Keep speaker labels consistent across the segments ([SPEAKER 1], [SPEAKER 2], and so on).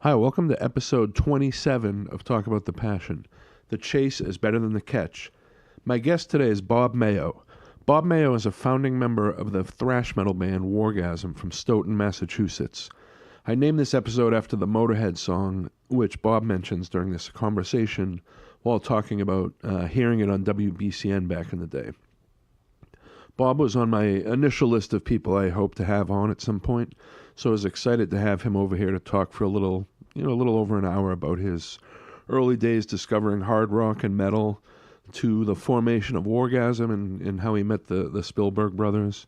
[SPEAKER 1] Hi, welcome to episode 27 of Talk About the Passion. The chase is better than the catch. My guest today is Bob Mayo. Bob Mayo is a founding member of the thrash metal band Wargasm from Stoughton, Massachusetts. I named this episode after the Motorhead song, which Bob mentions during this conversation while talking about hearing it on WBCN back in the day. Bob was on my initial list of people I hope to have on at some point, so I was excited to have him over here to talk for a little over an hour about his early days discovering hard rock and metal, to the formation of Wargasm and how he met the Spielberg brothers,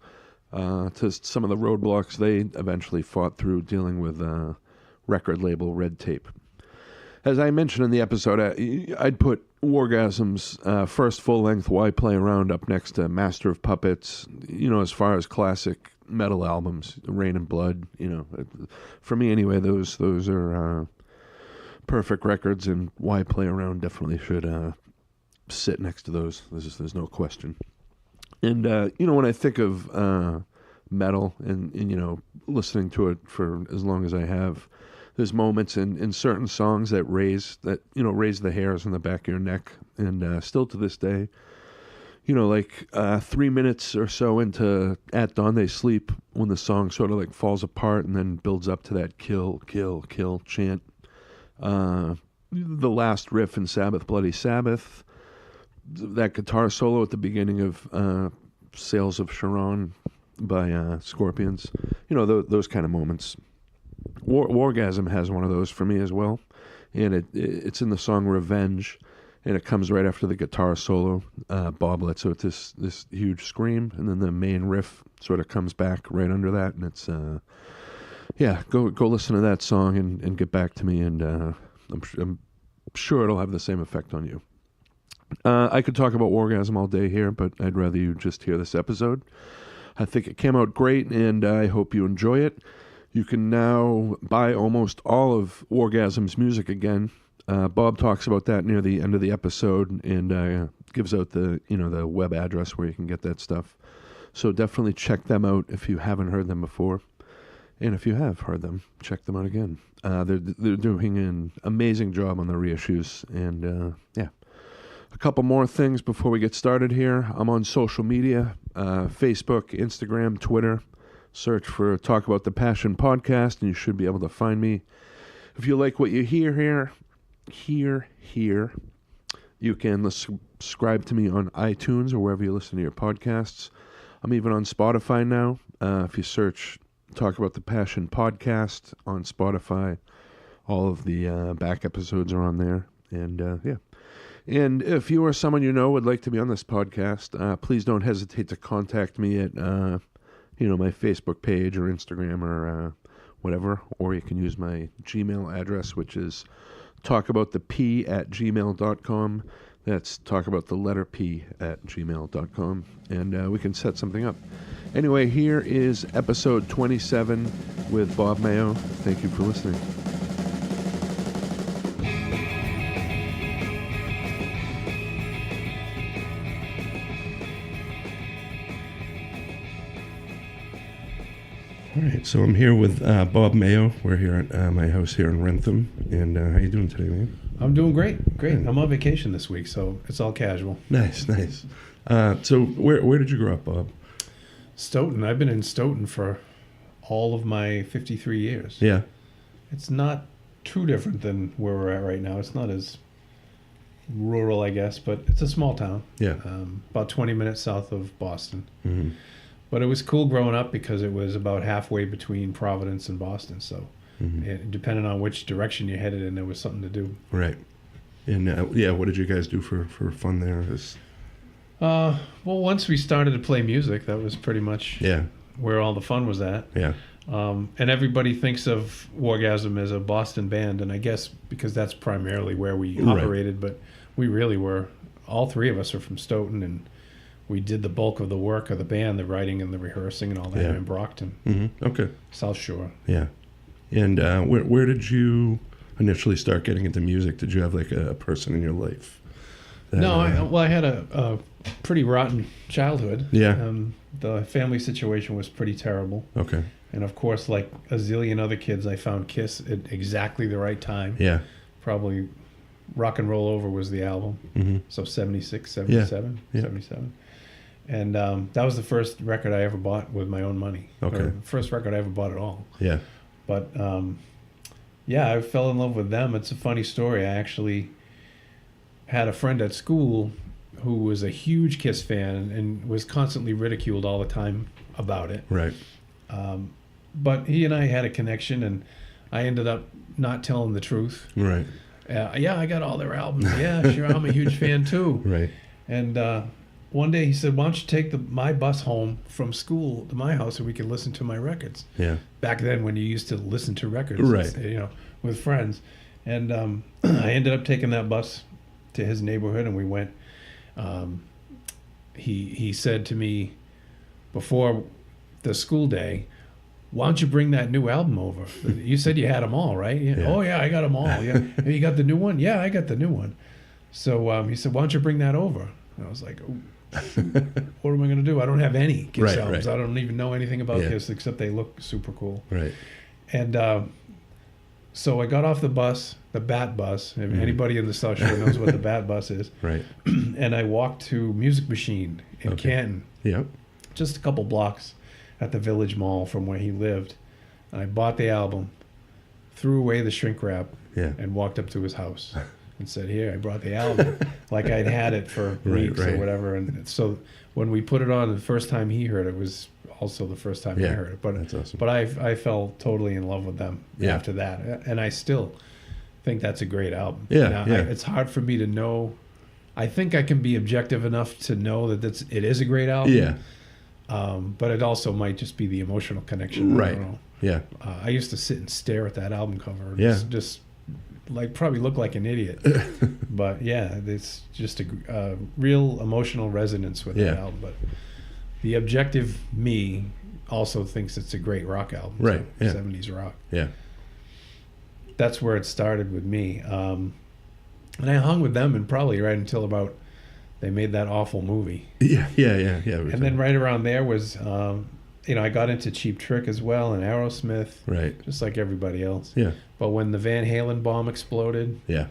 [SPEAKER 1] to some of the roadblocks they eventually fought through dealing with record label red tape. As I mentioned in the episode, I'd put Wargasm's first full-length Why Play Around up next to Master of Puppets, as far as classic metal albums, Rain and Blood, for me anyway, those are perfect records, and Why Play Around definitely should sit next to those. There's no question. And, when I think of metal and listening to it for as long as I have, there's moments in certain songs that raise the hairs on the back of your neck, and still to this day, 3 minutes or so into At Dawn They Sleep, when the song sort of like falls apart and then builds up to that kill, kill, kill chant. The last riff in Sabbath, Bloody Sabbath, that guitar solo at the beginning of Sails of Charon by Scorpions, those kind of moments. Wargasm has one of those for me as well, and it's in the song Revenge, and it comes right after the guitar solo. Bob lets out this huge scream, and then the main riff sort of comes back right under that, and it's go listen to that song and get back to me, and I'm sure it'll have the same effect on you. I could talk about Wargasm all day here, but I'd rather you just hear this episode. I think it came out great, and I hope you enjoy it. You can now buy almost all of Wargasm's music again. Bob talks about that near the end of the episode, and gives out the web address where you can get that stuff. So definitely check them out if you haven't heard them before, and if you have heard them, check them out again. They're doing an amazing job on the reissues, and A couple more things before we get started here. I'm on social media, Facebook, Instagram, Twitter. Search for Talk About the Passion podcast, and you should be able to find me. If you like what you hear here, you can subscribe to me on iTunes or wherever you listen to your podcasts. I'm even on Spotify now. If you search Talk About the Passion podcast on Spotify, all of the back episodes are on there. And And if you or someone you know would like to be on this podcast, please don't hesitate to contact me at my Facebook page or Instagram or whatever, or you can use my Gmail address, which is talkaboutthep@gmail.com. That's talkabouttheletter.p@gmail.com, and we can set something up. Anyway, here is episode 27 with Bob Mayo. Thank you for listening. All right, so I'm here with Bob Mayo. We're here at my house here in Rentham. And how you doing today, man?
[SPEAKER 2] I'm doing great. I'm on vacation this week, so it's all casual.
[SPEAKER 1] Nice. So where did you grow up, Bob?
[SPEAKER 2] Stoughton. I've been in Stoughton for all of my 53 years.
[SPEAKER 1] Yeah.
[SPEAKER 2] It's not too different than where we're at right now. It's not as rural, I guess, but it's a small town.
[SPEAKER 1] Yeah.
[SPEAKER 2] About 20 minutes south of Boston.
[SPEAKER 1] Mm-hmm.
[SPEAKER 2] But it was cool growing up because it was about halfway between Providence and Boston. So depending on which direction you headed in, there was something to do.
[SPEAKER 1] Right. And what did you guys do for fun there?
[SPEAKER 2] Well, once we started to play music, that was pretty much where all the fun was at.
[SPEAKER 1] Yeah.
[SPEAKER 2] And everybody thinks of Wargasm as a Boston band, and I guess because that's primarily where we operated, but we really were, all three of us are from Stoughton, and we did the bulk of the work of the band, the writing and the rehearsing and all that in Brockton.
[SPEAKER 1] Mm-hmm. Okay.
[SPEAKER 2] South Shore.
[SPEAKER 1] Yeah. And where did you initially start getting into music? Did you have like a person in your life?
[SPEAKER 2] No, I had a pretty rotten childhood.
[SPEAKER 1] Yeah.
[SPEAKER 2] The family situation was pretty terrible.
[SPEAKER 1] Okay.
[SPEAKER 2] And of course, like a zillion other kids, I found Kiss at exactly the right time.
[SPEAKER 1] Yeah.
[SPEAKER 2] Probably Rock and Roll Over was the album.
[SPEAKER 1] Mm-hmm.
[SPEAKER 2] So 76, 77,
[SPEAKER 1] Yeah.
[SPEAKER 2] 77. And that was the first record I ever bought with my own money.
[SPEAKER 1] Okay.
[SPEAKER 2] Or the first record I ever bought at all.
[SPEAKER 1] Yeah.
[SPEAKER 2] But yeah, I fell in love with them. It's a funny story. I actually had a friend at school who was a huge Kiss fan and was constantly ridiculed all the time about it.
[SPEAKER 1] Right.
[SPEAKER 2] But he and I had a connection, and I ended up not telling the truth.
[SPEAKER 1] Right.
[SPEAKER 2] Yeah, I got all their albums. Yeah, sure, I'm a huge fan too.
[SPEAKER 1] Right.
[SPEAKER 2] And one day he said, "Why don't you take my bus home from school to my house, and we can listen to my records?"
[SPEAKER 1] Yeah.
[SPEAKER 2] Back then, when you used to listen to records,
[SPEAKER 1] Right.
[SPEAKER 2] You know, with friends. And I ended up taking that bus to his neighborhood, and we went. He said to me before the school day, "Why don't you bring that new album over? You said you had them all, right?" Yeah.
[SPEAKER 1] Yeah.
[SPEAKER 2] "Oh yeah, I got them all." Yeah. "And you got the new one?" "Yeah, I got the new one." So he said, "Why don't you bring that over?" And I was like, "Oh, what am I going to do? I don't have any Kiss albums.
[SPEAKER 1] Right.
[SPEAKER 2] I don't even know anything about
[SPEAKER 1] Yeah.
[SPEAKER 2] Kiss except they look super cool."
[SPEAKER 1] Right.
[SPEAKER 2] And so I got off the bus, the Bat Bus. If anybody in the South Shore knows what the Bat Bus is.
[SPEAKER 1] Right.
[SPEAKER 2] And I walked to Music Machine in Canton,
[SPEAKER 1] Yep.
[SPEAKER 2] just a couple blocks at the Village Mall from where he lived. And I bought the album, threw away the shrink wrap,
[SPEAKER 1] Yeah.
[SPEAKER 2] and walked up to his house and said, "Here, I brought the album." Like I'd had it for weeks
[SPEAKER 1] right.
[SPEAKER 2] or whatever. And so when we put it on, the first time he heard it was also the first time I
[SPEAKER 1] Yeah,
[SPEAKER 2] heard it. But
[SPEAKER 1] that's awesome.
[SPEAKER 2] But I fell totally in love with them
[SPEAKER 1] Yeah.
[SPEAKER 2] after that, and I still think that's a great album.
[SPEAKER 1] Yeah,
[SPEAKER 2] Now,
[SPEAKER 1] yeah.
[SPEAKER 2] it's hard for me to know. I think I can be objective enough to know that it is a great album.
[SPEAKER 1] Yeah.
[SPEAKER 2] But it also might just be the emotional connection. I
[SPEAKER 1] Right.
[SPEAKER 2] don't know.
[SPEAKER 1] Yeah.
[SPEAKER 2] I used to sit and stare at that album cover. And
[SPEAKER 1] Yeah.
[SPEAKER 2] Just like probably look like an idiot. But yeah, it's just a real emotional resonance with that
[SPEAKER 1] Yeah.
[SPEAKER 2] album. But the objective me also thinks it's a great rock album.
[SPEAKER 1] Right,
[SPEAKER 2] too,
[SPEAKER 1] yeah.
[SPEAKER 2] 70s rock.
[SPEAKER 1] Yeah.
[SPEAKER 2] That's where it started with me. And I hung with them and probably right until about they made that awful movie.
[SPEAKER 1] Yeah. Yeah.
[SPEAKER 2] And then right around there was, I got into Cheap Trick as well and Aerosmith,
[SPEAKER 1] Right.
[SPEAKER 2] just like everybody else.
[SPEAKER 1] Yeah.
[SPEAKER 2] But when the Van Halen bomb exploded,
[SPEAKER 1] Yeah.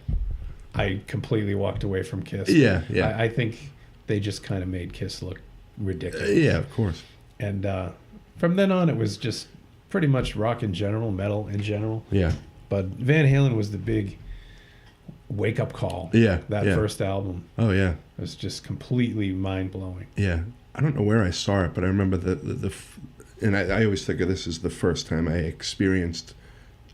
[SPEAKER 2] I completely walked away from Kiss.
[SPEAKER 1] Yeah. Yeah.
[SPEAKER 2] I think they just kind of made Kiss look ridiculous.
[SPEAKER 1] Yeah. Of course.
[SPEAKER 2] And from then on, it was just pretty much rock in general, metal in general.
[SPEAKER 1] Yeah.
[SPEAKER 2] But Van Halen was the big wake-up call.
[SPEAKER 1] Yeah.
[SPEAKER 2] That
[SPEAKER 1] yeah.
[SPEAKER 2] first album
[SPEAKER 1] Oh yeah.
[SPEAKER 2] was just completely mind-blowing.
[SPEAKER 1] Yeah. I don't know where I saw it, but I remember and I always think of this as the first time I experienced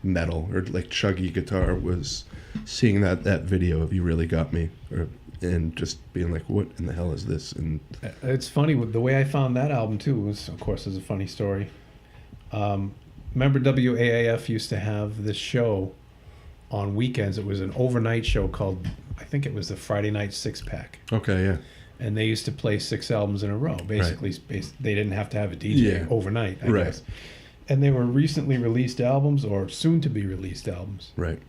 [SPEAKER 1] metal or like chuggy guitar was seeing that video of You Really Got Me, and just being like, what in the hell is this? And
[SPEAKER 2] It's funny, the way I found that album too was, of course, is a funny story. Remember WAAF used to have this show on weekends. It was an overnight show called, I think it was the Friday Night Six Pack.
[SPEAKER 1] okay, yeah.
[SPEAKER 2] And they used to play 6 albums in a row. Basically, they didn't have to have a DJ
[SPEAKER 1] Yeah.
[SPEAKER 2] overnight, I
[SPEAKER 1] Right.
[SPEAKER 2] guess. And they were recently released albums or soon to be released albums.
[SPEAKER 1] Right.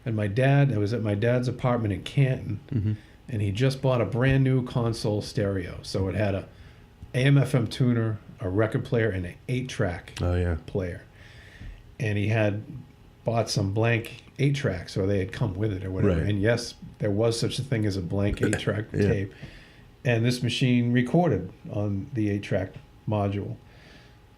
[SPEAKER 2] And I was at my dad's apartment in Canton,
[SPEAKER 1] Mm-hmm.
[SPEAKER 2] and he just bought a brand new console stereo. So it had a AM/FM tuner, a record player, and an 8-track
[SPEAKER 1] Oh yeah.
[SPEAKER 2] player. And he had bought some blank 8-tracks, or they had come with it or whatever.
[SPEAKER 1] Right.
[SPEAKER 2] And yes, there was such a thing as a blank 8-track
[SPEAKER 1] Yeah.
[SPEAKER 2] tape. And this machine recorded on the 8-track module.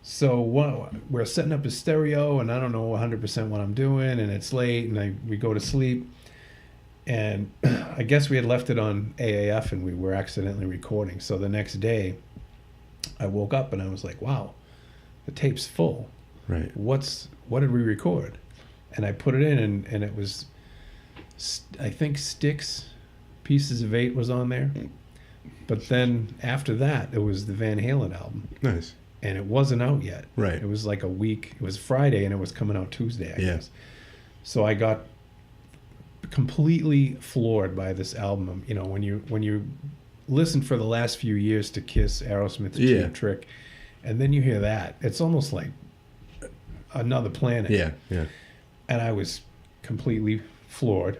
[SPEAKER 2] So we're setting up a stereo, and I don't know 100% what I'm doing, and it's late, and we go to sleep. And I guess we had left it on AAF, and we were accidentally recording. So the next day, I woke up, and I was like, wow, the tape's full.
[SPEAKER 1] Right.
[SPEAKER 2] What did we record? And I put it in, and it was, I think Styx, Pieces of 8 was on there. But then after that, it was the Van Halen album.
[SPEAKER 1] Nice.
[SPEAKER 2] And it wasn't out yet.
[SPEAKER 1] Right.
[SPEAKER 2] It was like a week. It was Friday, and it was coming out Tuesday, I
[SPEAKER 1] Yeah.
[SPEAKER 2] guess. So I got completely floored by this album. You know, when you listen for the last few years to Kiss, Aerosmith,
[SPEAKER 1] Yeah.
[SPEAKER 2] Cheap Trick, and then you hear that, it's almost like another planet.
[SPEAKER 1] Yeah. Yeah.
[SPEAKER 2] And I was completely floored.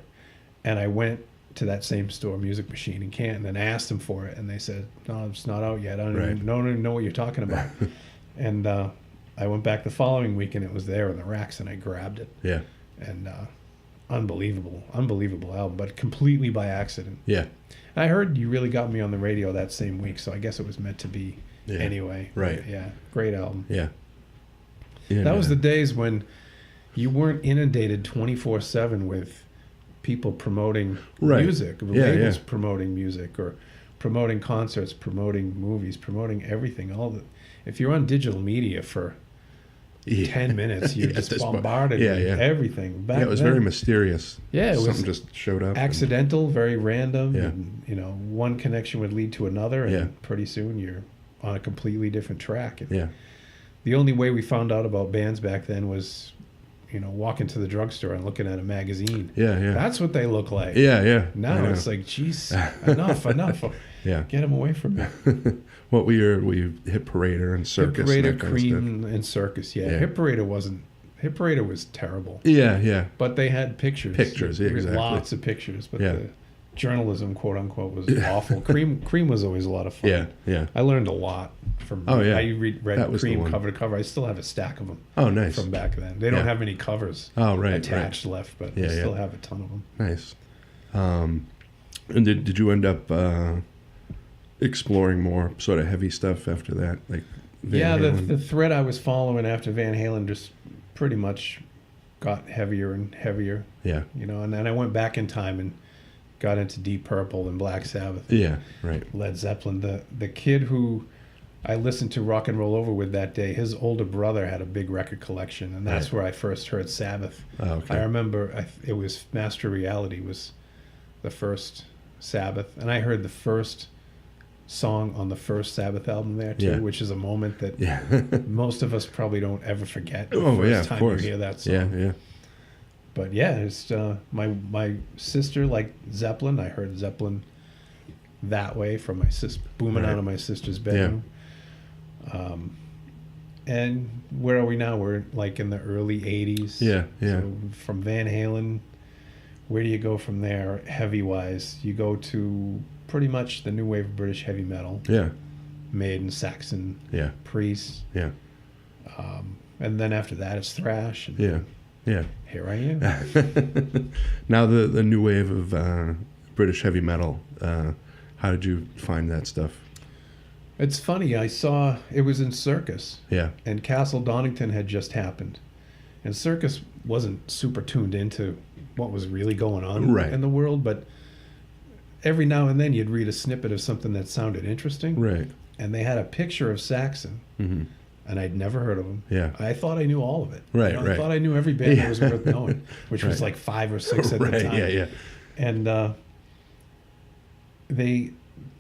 [SPEAKER 2] And I went to that same store, Music Machine in Canton, and asked them for it. And they said, no, it's not out yet. I don't even know what you're talking about. And I went back the following week and it was there in the racks and I grabbed it.
[SPEAKER 1] Yeah.
[SPEAKER 2] And unbelievable album, but completely by accident.
[SPEAKER 1] Yeah.
[SPEAKER 2] I heard you really got me on the radio that same week, so I guess it was meant to be
[SPEAKER 1] Yeah.
[SPEAKER 2] anyway.
[SPEAKER 1] Right.
[SPEAKER 2] Yeah. Great album.
[SPEAKER 1] Yeah. Yeah.
[SPEAKER 2] That was the days when you weren't inundated 24/7 with people promoting
[SPEAKER 1] Right.
[SPEAKER 2] music,
[SPEAKER 1] Yeah,
[SPEAKER 2] labels
[SPEAKER 1] yeah.
[SPEAKER 2] promoting music, or promoting concerts, promoting movies, promoting everything. If you're on digital media for 10 minutes, you're
[SPEAKER 1] Yeah,
[SPEAKER 2] just
[SPEAKER 1] this
[SPEAKER 2] bombarded
[SPEAKER 1] yeah,
[SPEAKER 2] with
[SPEAKER 1] yeah.
[SPEAKER 2] everything. Back
[SPEAKER 1] Yeah, it was
[SPEAKER 2] then,
[SPEAKER 1] very mysterious.
[SPEAKER 2] Yeah, it was
[SPEAKER 1] something just showed up.
[SPEAKER 2] accidental, very random.
[SPEAKER 1] Yeah.
[SPEAKER 2] And, one connection would lead to another, and
[SPEAKER 1] Yeah.
[SPEAKER 2] pretty soon you're on a completely different track. And
[SPEAKER 1] Yeah.
[SPEAKER 2] the only way we found out about bands back then was, walking to the drugstore and looking at a magazine.
[SPEAKER 1] Yeah. Yeah.
[SPEAKER 2] That's what they look like.
[SPEAKER 1] Yeah. Yeah. I
[SPEAKER 2] Now
[SPEAKER 1] know.
[SPEAKER 2] it's like, geez, enough.
[SPEAKER 1] Yeah.
[SPEAKER 2] Get them away from me.
[SPEAKER 1] What we Hit Parader and Circus.
[SPEAKER 2] Hit
[SPEAKER 1] and
[SPEAKER 2] Parader,
[SPEAKER 1] that kind of stuff.
[SPEAKER 2] Cream, and Circus. Yeah,
[SPEAKER 1] Yeah.
[SPEAKER 2] Hit Parader was terrible.
[SPEAKER 1] Yeah. Yeah.
[SPEAKER 2] But they had pictures.
[SPEAKER 1] Pictures, yeah,
[SPEAKER 2] There was
[SPEAKER 1] exactly.
[SPEAKER 2] Lots of pictures, but
[SPEAKER 1] Yeah.
[SPEAKER 2] the journalism, quote unquote, was awful. Cream was always a lot of fun.
[SPEAKER 1] Yeah. Yeah.
[SPEAKER 2] I learned a lot from.
[SPEAKER 1] Oh, yeah.
[SPEAKER 2] I read
[SPEAKER 1] That was the
[SPEAKER 2] Cream
[SPEAKER 1] one.
[SPEAKER 2] cover to cover. I still have a stack of them
[SPEAKER 1] Oh, nice.
[SPEAKER 2] from back then. They don't
[SPEAKER 1] Yeah.
[SPEAKER 2] have any covers
[SPEAKER 1] Oh, right.
[SPEAKER 2] attached left, but
[SPEAKER 1] Yeah,
[SPEAKER 2] I still
[SPEAKER 1] yeah.
[SPEAKER 2] have a ton of them.
[SPEAKER 1] Right. Nice. And did you end up exploring more sort of heavy stuff after that? Like Van Halen?
[SPEAKER 2] The thread I was following after Van Halen just pretty much got heavier and heavier.
[SPEAKER 1] Yeah.
[SPEAKER 2] And then I went back in time and got into Deep Purple and Black Sabbath,
[SPEAKER 1] Yeah. Right.
[SPEAKER 2] Led Zeppelin. The kid who I listened to Rock and Roll Over with that day, his older brother had a big record collection, and that's
[SPEAKER 1] Right.
[SPEAKER 2] where I first heard Sabbath.
[SPEAKER 1] Oh, okay.
[SPEAKER 2] I remember it was Master Reality was the first Sabbath, and I heard the first song on the first Sabbath album there too,
[SPEAKER 1] Yeah.
[SPEAKER 2] which is a moment that
[SPEAKER 1] Yeah.
[SPEAKER 2] most of us probably don't ever forget. The
[SPEAKER 1] Oh,
[SPEAKER 2] first
[SPEAKER 1] yeah, of
[SPEAKER 2] time
[SPEAKER 1] course.
[SPEAKER 2] you hear that song.
[SPEAKER 1] Yeah. Yeah.
[SPEAKER 2] But yeah, it's my sister liked Zeppelin. I heard Zeppelin that way from my sister, booming
[SPEAKER 1] Right.
[SPEAKER 2] out of my sister's bedroom. And where are we now? We're like in the early 80s.
[SPEAKER 1] Yeah. Yeah.
[SPEAKER 2] So from Van Halen, where do you go from there heavy wise? You go to pretty much the new wave of British heavy metal,
[SPEAKER 1] Yeah.
[SPEAKER 2] Maiden, Saxon,
[SPEAKER 1] Yeah.
[SPEAKER 2] Priest.
[SPEAKER 1] Yeah.
[SPEAKER 2] And then after that it's thrash. And
[SPEAKER 1] Yeah. Yeah.
[SPEAKER 2] here I am.
[SPEAKER 1] Now the new wave of British heavy metal. How did you find that stuff?
[SPEAKER 2] It's funny, I saw it was in Circus,
[SPEAKER 1] Yeah.
[SPEAKER 2] and Castle Donington had just happened. And Circus wasn't super tuned into what was really going on
[SPEAKER 1] Right.
[SPEAKER 2] in the world, but every now and then you'd read a snippet of something that sounded interesting.
[SPEAKER 1] Right.
[SPEAKER 2] And they had a picture of Saxon,
[SPEAKER 1] Mm-hmm.
[SPEAKER 2] and I'd never heard of him.
[SPEAKER 1] Yeah.
[SPEAKER 2] I thought I knew all of it.
[SPEAKER 1] Right,
[SPEAKER 2] I
[SPEAKER 1] right.
[SPEAKER 2] thought I knew every band
[SPEAKER 1] Yeah.
[SPEAKER 2] that was worth knowing, which was
[SPEAKER 1] Right.
[SPEAKER 2] like 5 or 6 at
[SPEAKER 1] Right.
[SPEAKER 2] the time.
[SPEAKER 1] Yeah. Yeah.
[SPEAKER 2] And they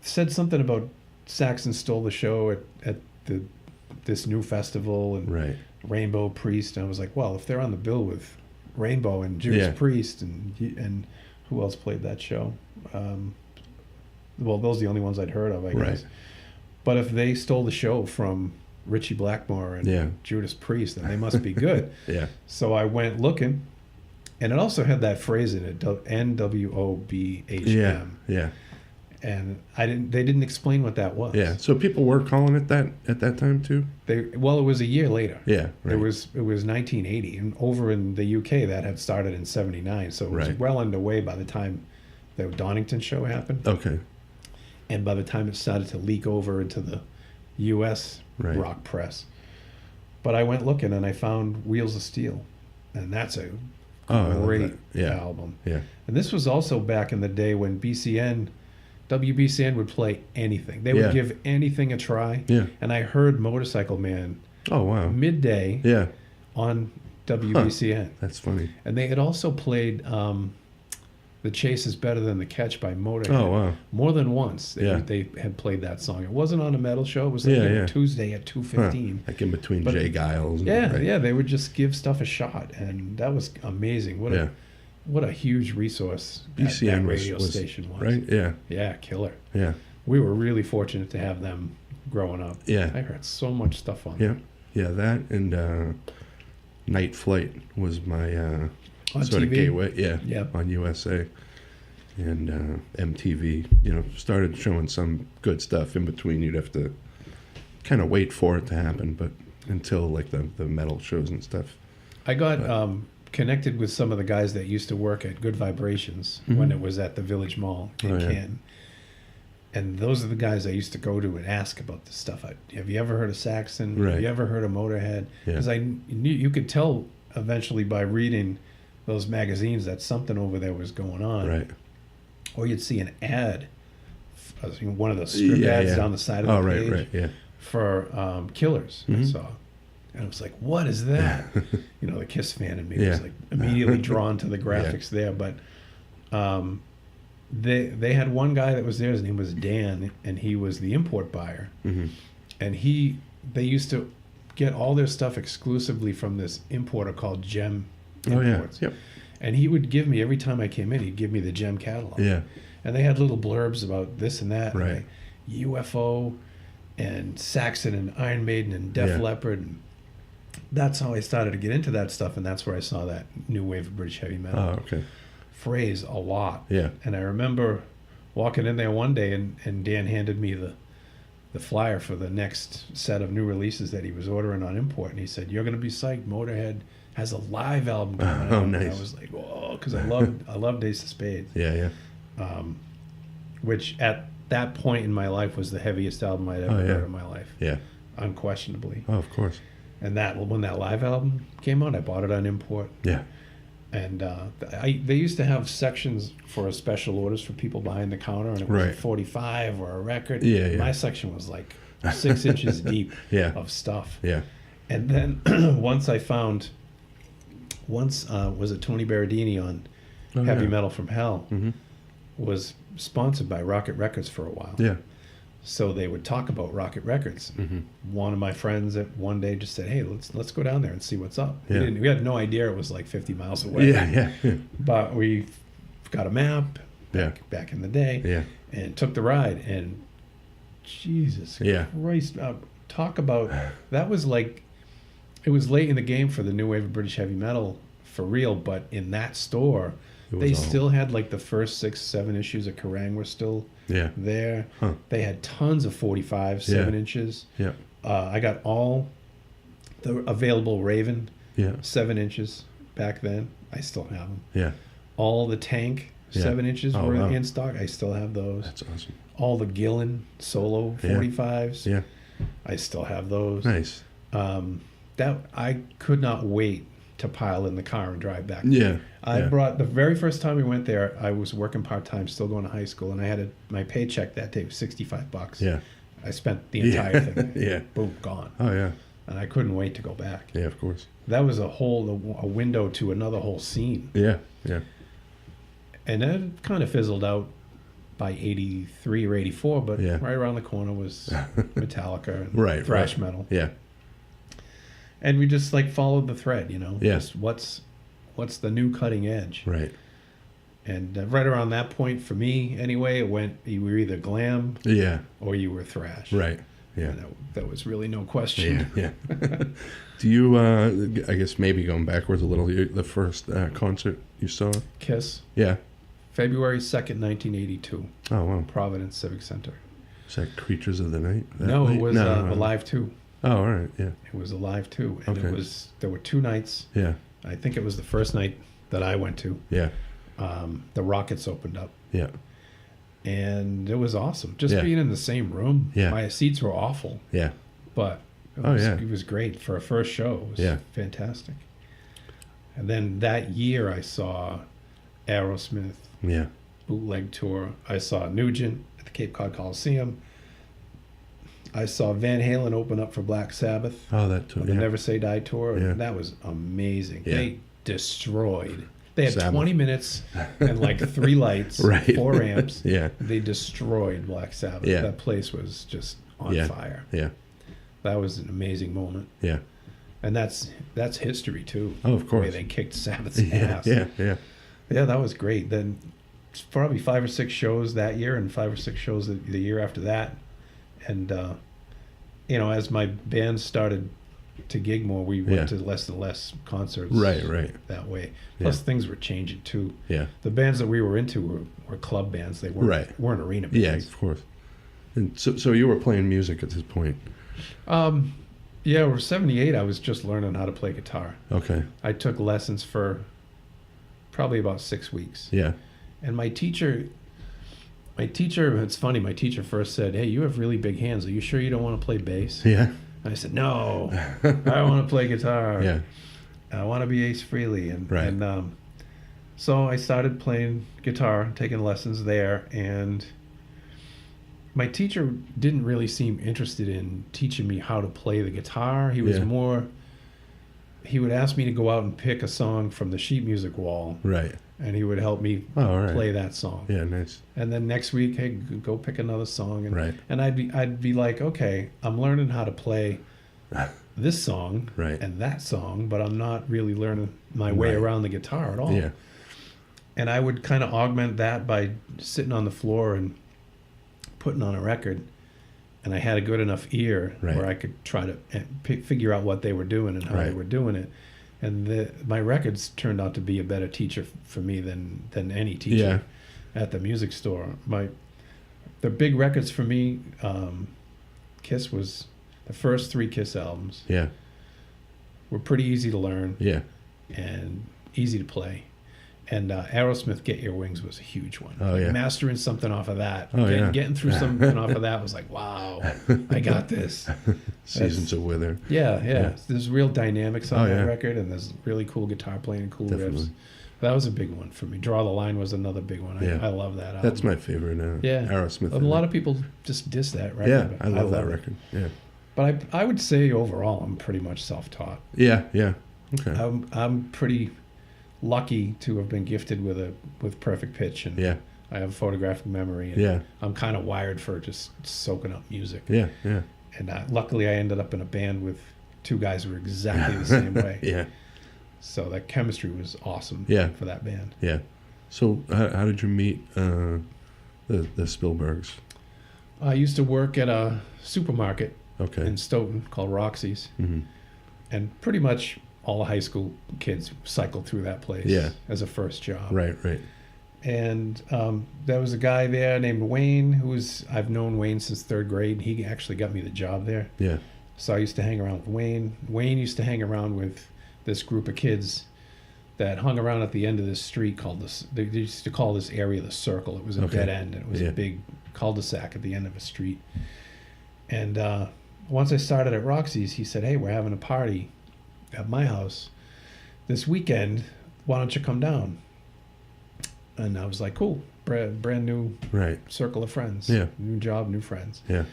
[SPEAKER 2] said something about Saxon stole the show at this new festival and
[SPEAKER 1] Right.
[SPEAKER 2] Rainbow Priest, and I was like, well, if they're on the bill with Rainbow and Judas
[SPEAKER 1] Yeah.
[SPEAKER 2] Priest and who else played that show? Well, those are the only ones I'd heard of, I guess.
[SPEAKER 1] Right.
[SPEAKER 2] But if they stole the show from Richie Blackmore and
[SPEAKER 1] Yeah.
[SPEAKER 2] Judas Priest, then they must be good.
[SPEAKER 1] Yeah.
[SPEAKER 2] So I went looking, and it also had that phrase in it, NWOBHM.
[SPEAKER 1] Yeah. Yeah.
[SPEAKER 2] And they didn't explain what that was.
[SPEAKER 1] Yeah. So people were calling it that at that time too.
[SPEAKER 2] It was a year later.
[SPEAKER 1] Yeah. Right.
[SPEAKER 2] It was 1980, and over in the UK that had started in 79, so it was
[SPEAKER 1] Right.
[SPEAKER 2] well underway by the time the Donington show happened,
[SPEAKER 1] Okay.
[SPEAKER 2] and by the time it started to leak over into the US
[SPEAKER 1] Right.
[SPEAKER 2] rock press. But I went looking and I found Wheels of Steel, and that's a
[SPEAKER 1] Oh, I love
[SPEAKER 2] great
[SPEAKER 1] that. Yeah.
[SPEAKER 2] album.
[SPEAKER 1] Yeah.
[SPEAKER 2] And this was also back in the day when WBCN would play anything. They
[SPEAKER 1] Yeah.
[SPEAKER 2] would give anything a try.
[SPEAKER 1] Yeah.
[SPEAKER 2] And I heard Motorcycle Man
[SPEAKER 1] Oh wow.
[SPEAKER 2] midday
[SPEAKER 1] Yeah.
[SPEAKER 2] on WBCN.
[SPEAKER 1] That's funny.
[SPEAKER 2] And they had also played The Chase is Better Than the Catch by Motorhead.
[SPEAKER 1] Oh wow.
[SPEAKER 2] More than once
[SPEAKER 1] Yeah.
[SPEAKER 2] they had played that song. It wasn't on a metal show. It was like
[SPEAKER 1] Yeah,
[SPEAKER 2] every
[SPEAKER 1] yeah.
[SPEAKER 2] Tuesday at 2:15.
[SPEAKER 1] Like in between
[SPEAKER 2] But-
[SPEAKER 1] Jay Giles. And,
[SPEAKER 2] Yeah,
[SPEAKER 1] right.
[SPEAKER 2] yeah, they would just give stuff a shot, and that was amazing.
[SPEAKER 1] Yeah.
[SPEAKER 2] What a huge resource
[SPEAKER 1] BCN
[SPEAKER 2] that
[SPEAKER 1] was,
[SPEAKER 2] radio station was.
[SPEAKER 1] right. Yeah.
[SPEAKER 2] Yeah, killer.
[SPEAKER 1] Yeah.
[SPEAKER 2] We were really fortunate to have them growing up.
[SPEAKER 1] Yeah.
[SPEAKER 2] I heard so much stuff on
[SPEAKER 1] Yeah. Yeah. That and Night Flight was my
[SPEAKER 2] On
[SPEAKER 1] sort of
[SPEAKER 2] TV?
[SPEAKER 1] gateway. Yeah.
[SPEAKER 2] Yep.
[SPEAKER 1] On USA. And MTV, started showing some good stuff in between. You'd have to kind of wait for it to happen, but
[SPEAKER 3] until like the metal shows and stuff.
[SPEAKER 2] I got connected with some of the guys that used to work at Good Vibrations when it was at the Village Mall in Canton. And those are the guys I used to go to and ask about this stuff. Have you ever heard of Saxon?
[SPEAKER 3] Right.
[SPEAKER 2] Have you ever heard of Motorhead? Because I knew you could tell eventually by reading those magazines that something over there was going on.
[SPEAKER 3] Right.
[SPEAKER 2] Or you'd see an ad, one of those strip ads down the side of the page for Killers. I saw. And I was like, what is that? The Kiss fan in me was like immediately drawn to the graphics there. But they had one guy that was there. His name was Dan, and he was the import buyer. And they used to get all their stuff exclusively from this importer called Gem Imports. And he would give me, every time I came in, he'd give me the Gem catalog. And they had little blurbs about this and that.
[SPEAKER 3] Right.
[SPEAKER 2] And UFO and Saxon and Iron Maiden and Def Leppard. And that's how I started to get into that stuff, and that's where I saw that new wave of British heavy metal phrase a lot. And I remember walking in there one day, and Dan handed me the flyer for the next set of new releases that he was ordering on import, and he said, "You're going to be psyched. Motorhead has a live album coming out."
[SPEAKER 3] Nice.
[SPEAKER 2] And I was like, "Whoa," because I loved Ace of Spades. Which at that point in my life was the heaviest album I'd ever heard in my life. Unquestionably.
[SPEAKER 3] Oh, of course.
[SPEAKER 2] And when that live album came out, I bought it on import. And they used to have sections for special orders for people behind the counter, and it was a 45 or a record. My section was like 6 inches deep of stuff. And then once was it Tony Berardini on Heavy Metal from Hell, was sponsored by Rocket Records for a while. So they would talk about Rocket Records. One of my friends at one day just said, "Hey, let's go down there and see what's up." We had no idea it was like 50 miles away. But we got a map back in the day and took the ride. And Jesus Christ, talk about, that was like, it was late in the game for the new wave of British heavy metal for real, but in that store, they still had like the first 6-7 issues of Kerrang were still there. They had tons of 45 7 inches. I got all the available Raven 7 inches back then. I still have them. All the Tank 7 inches were in stock. I still have those.
[SPEAKER 3] That's awesome.
[SPEAKER 2] All the Gillen solo 45s. I still have those.
[SPEAKER 3] Nice.
[SPEAKER 2] That I could not wait to pile in the car and drive back. I brought, the very first time we went there, I was working part-time, still going to high school, and I had my paycheck that day was $65. I spent the entire thing. Boom, gone. And I couldn't wait to go back.
[SPEAKER 3] Of course.
[SPEAKER 2] That was a window to another whole scene. And then it kind of fizzled out by 83 or 84, but right around the corner was Metallica and thrash metal. And we just like followed the thread, just what's the new cutting edge. And right around that point, for me anyway, you were either glam or you were thrash. That was really no question.
[SPEAKER 3] Do you, I guess maybe going backwards a little, the first concert you saw?
[SPEAKER 2] Kiss. February 2nd, 1982.
[SPEAKER 3] Oh, wow.
[SPEAKER 2] Providence Civic Center.
[SPEAKER 3] Is that Creatures of the Night?
[SPEAKER 2] It was Alive 2.
[SPEAKER 3] Oh, all right, It
[SPEAKER 2] was Alive 2. And there were 2 nights. I think it was the first night that I went to. The Rockets opened up. And it was awesome. Just being in the same room. My seats were awful. But it was great for a first show. It was fantastic. And then that year I saw Aerosmith. Bootleg tour. I saw Nugent at the Cape Cod Coliseum. I saw Van Halen open up for Black Sabbath.
[SPEAKER 3] That too.
[SPEAKER 2] The Never Say Die tour. That was amazing. They destroyed. They had 20 minutes and like 3 lights, 4 amps. They destroyed Black Sabbath. That place was just on fire. That was an amazing moment. And that's history too.
[SPEAKER 3] Oh, of course.
[SPEAKER 2] The way they kicked Sabbath's ass.
[SPEAKER 3] Yeah,
[SPEAKER 2] that was great. Then probably 5 or 6 shows that year and 5 or 6 shows the year after that. And, as my band started to gig more, we went to less and less concerts. That way. Plus things were changing too. The bands that we were into were club bands. They weren't arena bands.
[SPEAKER 3] Of course. And so you were playing music at this point.
[SPEAKER 2] Yeah, we're 78. I was just learning how to play guitar.
[SPEAKER 3] Okay.
[SPEAKER 2] I took lessons for probably about 6 weeks.
[SPEAKER 3] Yeah.
[SPEAKER 2] And my teacher, it's funny, my teacher first said, "Hey, you have really big hands. Are you sure you don't want to play bass?"
[SPEAKER 3] Yeah.
[SPEAKER 2] I said, "No, I want to play guitar.
[SPEAKER 3] Yeah.
[SPEAKER 2] I want to be Ace Frehley."
[SPEAKER 3] Right.
[SPEAKER 2] And so I started playing guitar, taking lessons there, and my teacher didn't really seem interested in teaching me how to play the guitar. He was
[SPEAKER 3] Yeah.
[SPEAKER 2] more, he would ask me to go out and pick a song from the sheet music wall,
[SPEAKER 3] Right.
[SPEAKER 2] and he would help me
[SPEAKER 3] Oh, all right.
[SPEAKER 2] play that song.
[SPEAKER 3] Yeah. Nice.
[SPEAKER 2] And then next week, hey, go pick another song. And,
[SPEAKER 3] Right.
[SPEAKER 2] and I'd be like, okay, I'm learning how to play this song
[SPEAKER 3] Right.
[SPEAKER 2] and that song, but I'm not really learning my way
[SPEAKER 3] Right.
[SPEAKER 2] around the guitar at all.
[SPEAKER 3] Yeah.
[SPEAKER 2] And I would kind of augment that by sitting on the floor and putting on a record. And I had a good enough ear
[SPEAKER 3] Right.
[SPEAKER 2] where I could try to figure out what they were doing and how they
[SPEAKER 3] Right.
[SPEAKER 2] were doing it. And my records turned out to be a better teacher for me than any teacher at the music store. The big records for me, Kiss was the first 3 Kiss albums
[SPEAKER 3] Yeah.
[SPEAKER 2] were pretty easy to learn
[SPEAKER 3] Yeah.
[SPEAKER 2] and easy to play. And Aerosmith, Get Your Wings was a huge one.
[SPEAKER 3] Oh, yeah.
[SPEAKER 2] Mastering something off of that,
[SPEAKER 3] Oh, yeah.
[SPEAKER 2] getting through something off of that was like, wow, I got this.
[SPEAKER 3] Seasons of Wither.
[SPEAKER 2] Yeah.
[SPEAKER 3] Yeah.
[SPEAKER 2] There's real dynamics on
[SPEAKER 3] Oh,
[SPEAKER 2] that
[SPEAKER 3] yeah.
[SPEAKER 2] record, and there's really cool guitar playing and cool
[SPEAKER 3] Definitely.
[SPEAKER 2] riffs. That was a big one for me. Draw the Line was another big one.
[SPEAKER 3] Yeah.
[SPEAKER 2] I love that album.
[SPEAKER 3] That's my favorite.
[SPEAKER 2] Yeah.
[SPEAKER 3] Aerosmith.
[SPEAKER 2] A lot of people just diss that record.
[SPEAKER 3] Yeah,
[SPEAKER 2] but
[SPEAKER 3] I love that
[SPEAKER 2] it.
[SPEAKER 3] record. Yeah.
[SPEAKER 2] But I would say overall, I'm pretty much self-taught.
[SPEAKER 3] Yeah. Yeah. Okay.
[SPEAKER 2] I'm pretty lucky to have been gifted with perfect pitch, and
[SPEAKER 3] Yeah.
[SPEAKER 2] I have photographic memory. And
[SPEAKER 3] Yeah.
[SPEAKER 2] I'm kind of wired for just soaking up music.
[SPEAKER 3] Yeah. Yeah.
[SPEAKER 2] And luckily, I ended up in a band with 2 guys who were exactly the same way.
[SPEAKER 3] Yeah.
[SPEAKER 2] So that chemistry was awesome.
[SPEAKER 3] Yeah.
[SPEAKER 2] For that band.
[SPEAKER 3] Yeah. So how did you meet the Spielbergs?
[SPEAKER 2] I used to work at a supermarket
[SPEAKER 3] Okay.
[SPEAKER 2] in Stoughton called Roxy's,
[SPEAKER 3] Mm-hmm.
[SPEAKER 2] and pretty much all the high school kids cycled through that place
[SPEAKER 3] Yeah.
[SPEAKER 2] as a first job.
[SPEAKER 3] Right. Right.
[SPEAKER 2] And there was a guy there named Wayne, I've known Wayne since 3rd grade. He actually got me the job there.
[SPEAKER 3] Yeah.
[SPEAKER 2] So I used to hang around with Wayne. Wayne used to hang around with this group of kids that hung around at the end of this street called this. They used to call this area the Circle. It was a
[SPEAKER 3] Okay.
[SPEAKER 2] dead end. And it was
[SPEAKER 3] Yeah.
[SPEAKER 2] a big cul-de-sac at the end of a street. And once I started at Roxy's, he said, "Hey, we're having a party at my house this weekend. Why don't you come down?" And I was like, "Cool, brand new
[SPEAKER 3] Right.
[SPEAKER 2] circle of friends.
[SPEAKER 3] Yeah.
[SPEAKER 2] New job, new friends."
[SPEAKER 3] Yeah.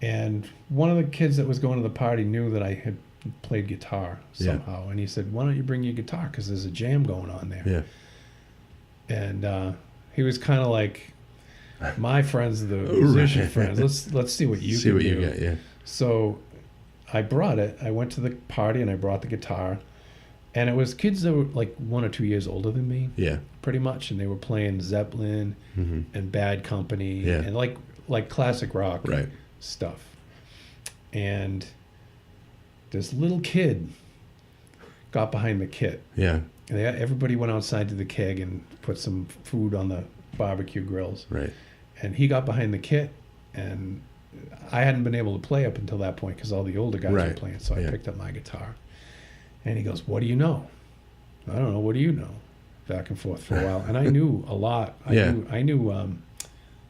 [SPEAKER 2] And one of the kids that was going to the party knew that I had played guitar somehow. And he said, "Why don't you bring your guitar? Because there's a jam going on there."
[SPEAKER 3] Yeah.
[SPEAKER 2] And he was kind of like, "My friends, the musician
[SPEAKER 3] Right.
[SPEAKER 2] friends. Let's see what you
[SPEAKER 3] See
[SPEAKER 2] can
[SPEAKER 3] what
[SPEAKER 2] do."
[SPEAKER 3] you get. Yeah.
[SPEAKER 2] So I brought it. I went to the party and I brought the guitar. And it was kids that were like 1 or 2 years older than me,
[SPEAKER 3] Yeah.
[SPEAKER 2] pretty much. And they were playing Zeppelin
[SPEAKER 3] Mm-hmm.
[SPEAKER 2] and Bad Company
[SPEAKER 3] Yeah.
[SPEAKER 2] and like classic rock
[SPEAKER 3] Right.
[SPEAKER 2] stuff. And this little kid got behind the kit.
[SPEAKER 3] Yeah.
[SPEAKER 2] And everybody went outside to the keg and put some food on the barbecue grills.
[SPEAKER 3] Right.
[SPEAKER 2] And he got behind the kit, and I hadn't been able to play up until that point because all the older guys were
[SPEAKER 3] Right.
[SPEAKER 2] playing. So I
[SPEAKER 3] Yeah.
[SPEAKER 2] picked up my guitar. And he goes, "What do you know?" "I don't know. What do you know?" Back and forth for a while. And I knew a lot.
[SPEAKER 3] Yeah.
[SPEAKER 2] I knew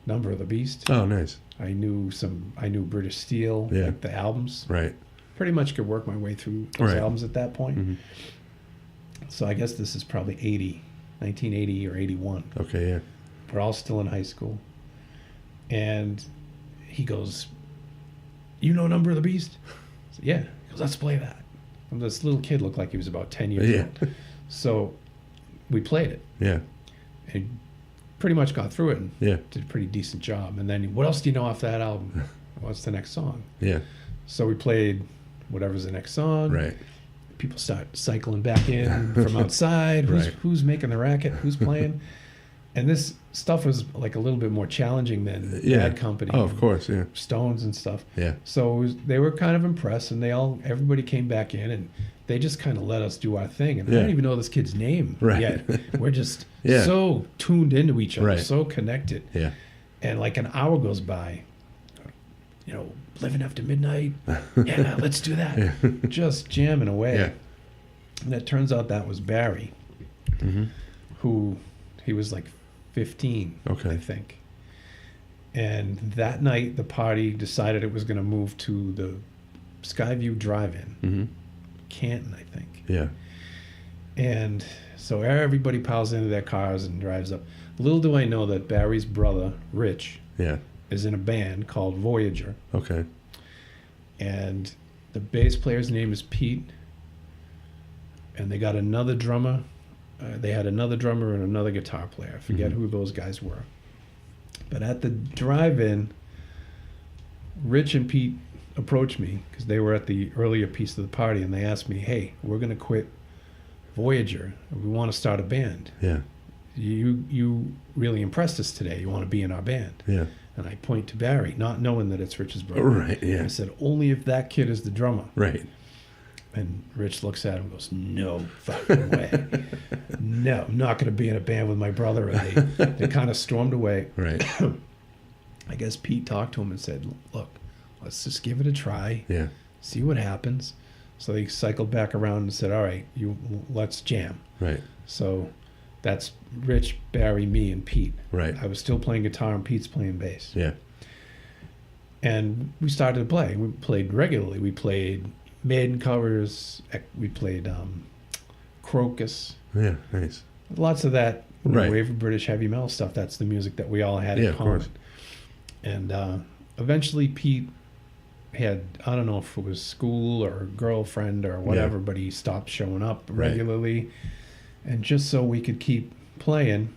[SPEAKER 2] Number of the Beast.
[SPEAKER 3] Oh, nice.
[SPEAKER 2] I knew British Steel,
[SPEAKER 3] Yeah.
[SPEAKER 2] like the albums.
[SPEAKER 3] Right.
[SPEAKER 2] Pretty much could work my way through those
[SPEAKER 3] Right.
[SPEAKER 2] albums at that point.
[SPEAKER 3] Mm-hmm.
[SPEAKER 2] So I guess this is probably 1980 or 81.
[SPEAKER 3] Okay. Yeah.
[SPEAKER 2] We're all still in high school. And he goes, "You know Number of the Beast?" I said, "Yeah." He goes, "Let's play that." And this little kid looked like he was about 10 years
[SPEAKER 3] Yeah.
[SPEAKER 2] old. So we played it.
[SPEAKER 3] Yeah.
[SPEAKER 2] And pretty much got through it and
[SPEAKER 3] Yeah.
[SPEAKER 2] did a pretty decent job. And then, "What else do you know off that album?" "What's the next song?"
[SPEAKER 3] Yeah.
[SPEAKER 2] So we played whatever's the next song.
[SPEAKER 3] Right.
[SPEAKER 2] People start cycling back in from outside.
[SPEAKER 3] Right.
[SPEAKER 2] Who's making the racket? Who's playing? And this stuff was like a little bit more challenging than
[SPEAKER 3] Yeah.
[SPEAKER 2] Bad Company.
[SPEAKER 3] Oh, of course. Yeah.
[SPEAKER 2] Stones and stuff.
[SPEAKER 3] Yeah.
[SPEAKER 2] So they were kind of impressed, and everybody came back in, and they just kind of let us do our thing. And I
[SPEAKER 3] Yeah.
[SPEAKER 2] don't even know this kid's name
[SPEAKER 3] Right.
[SPEAKER 2] yet. We're just
[SPEAKER 3] Yeah.
[SPEAKER 2] so tuned into each other,
[SPEAKER 3] Right.
[SPEAKER 2] so connected.
[SPEAKER 3] Yeah.
[SPEAKER 2] And like an hour goes by, Living After Midnight. Yeah, let's do that. Just jamming away.
[SPEAKER 3] Yeah.
[SPEAKER 2] And it turns out that was Barry, who he was like 15,
[SPEAKER 3] Okay.
[SPEAKER 2] I think. And that night, the party decided it was going to move to the Skyview Drive-In, Canton, I think.
[SPEAKER 3] Yeah.
[SPEAKER 2] And so everybody piles into their cars and drives up. Little do I know that Barry's brother, Rich,
[SPEAKER 3] Yeah.
[SPEAKER 2] is in a band called Voyager.
[SPEAKER 3] Okay.
[SPEAKER 2] And the bass player's name is Pete. And they got another drummer. They had another drummer and another guitar player. I forget who those guys were. But at the drive-in, Rich and Pete approached me because they were at the earlier piece of the party, and they asked me, "Hey, we're going to quit Voyager. We want to start a band.
[SPEAKER 3] Yeah.
[SPEAKER 2] You really impressed us today. You want to be in our band?"
[SPEAKER 3] Yeah.
[SPEAKER 2] And I point to Barry, not knowing that it's Rich's brother.
[SPEAKER 3] Right. Yeah.
[SPEAKER 2] I said, "Only if that kid is the drummer."
[SPEAKER 3] Right.
[SPEAKER 2] And Rich looks at him and goes, "No fucking way. No, I'm not going to be in a band with my brother." And they kind of stormed away.
[SPEAKER 3] Right.
[SPEAKER 2] I guess Pete talked to him and said, "Look, let's just give it a try.
[SPEAKER 3] Yeah.
[SPEAKER 2] See what happens." So they cycled back around and said, "All right, let's jam."
[SPEAKER 3] Right.
[SPEAKER 2] So that's Rich, Barry, me, and Pete.
[SPEAKER 3] Right.
[SPEAKER 2] I was still playing guitar and Pete's playing bass.
[SPEAKER 3] Yeah.
[SPEAKER 2] And we started to play. We played regularly. We played Maiden covers. We played Crocus.
[SPEAKER 3] Yeah. Nice.
[SPEAKER 2] Lots of that
[SPEAKER 3] Right.
[SPEAKER 2] wave of British heavy metal stuff. That's the music that we all had in
[SPEAKER 3] Yeah, of
[SPEAKER 2] common.
[SPEAKER 3] course.
[SPEAKER 2] And eventually Pete had, I don't know if it was school or a girlfriend or whatever, but he stopped showing up
[SPEAKER 3] Right.
[SPEAKER 2] regularly. And just so we could keep playing,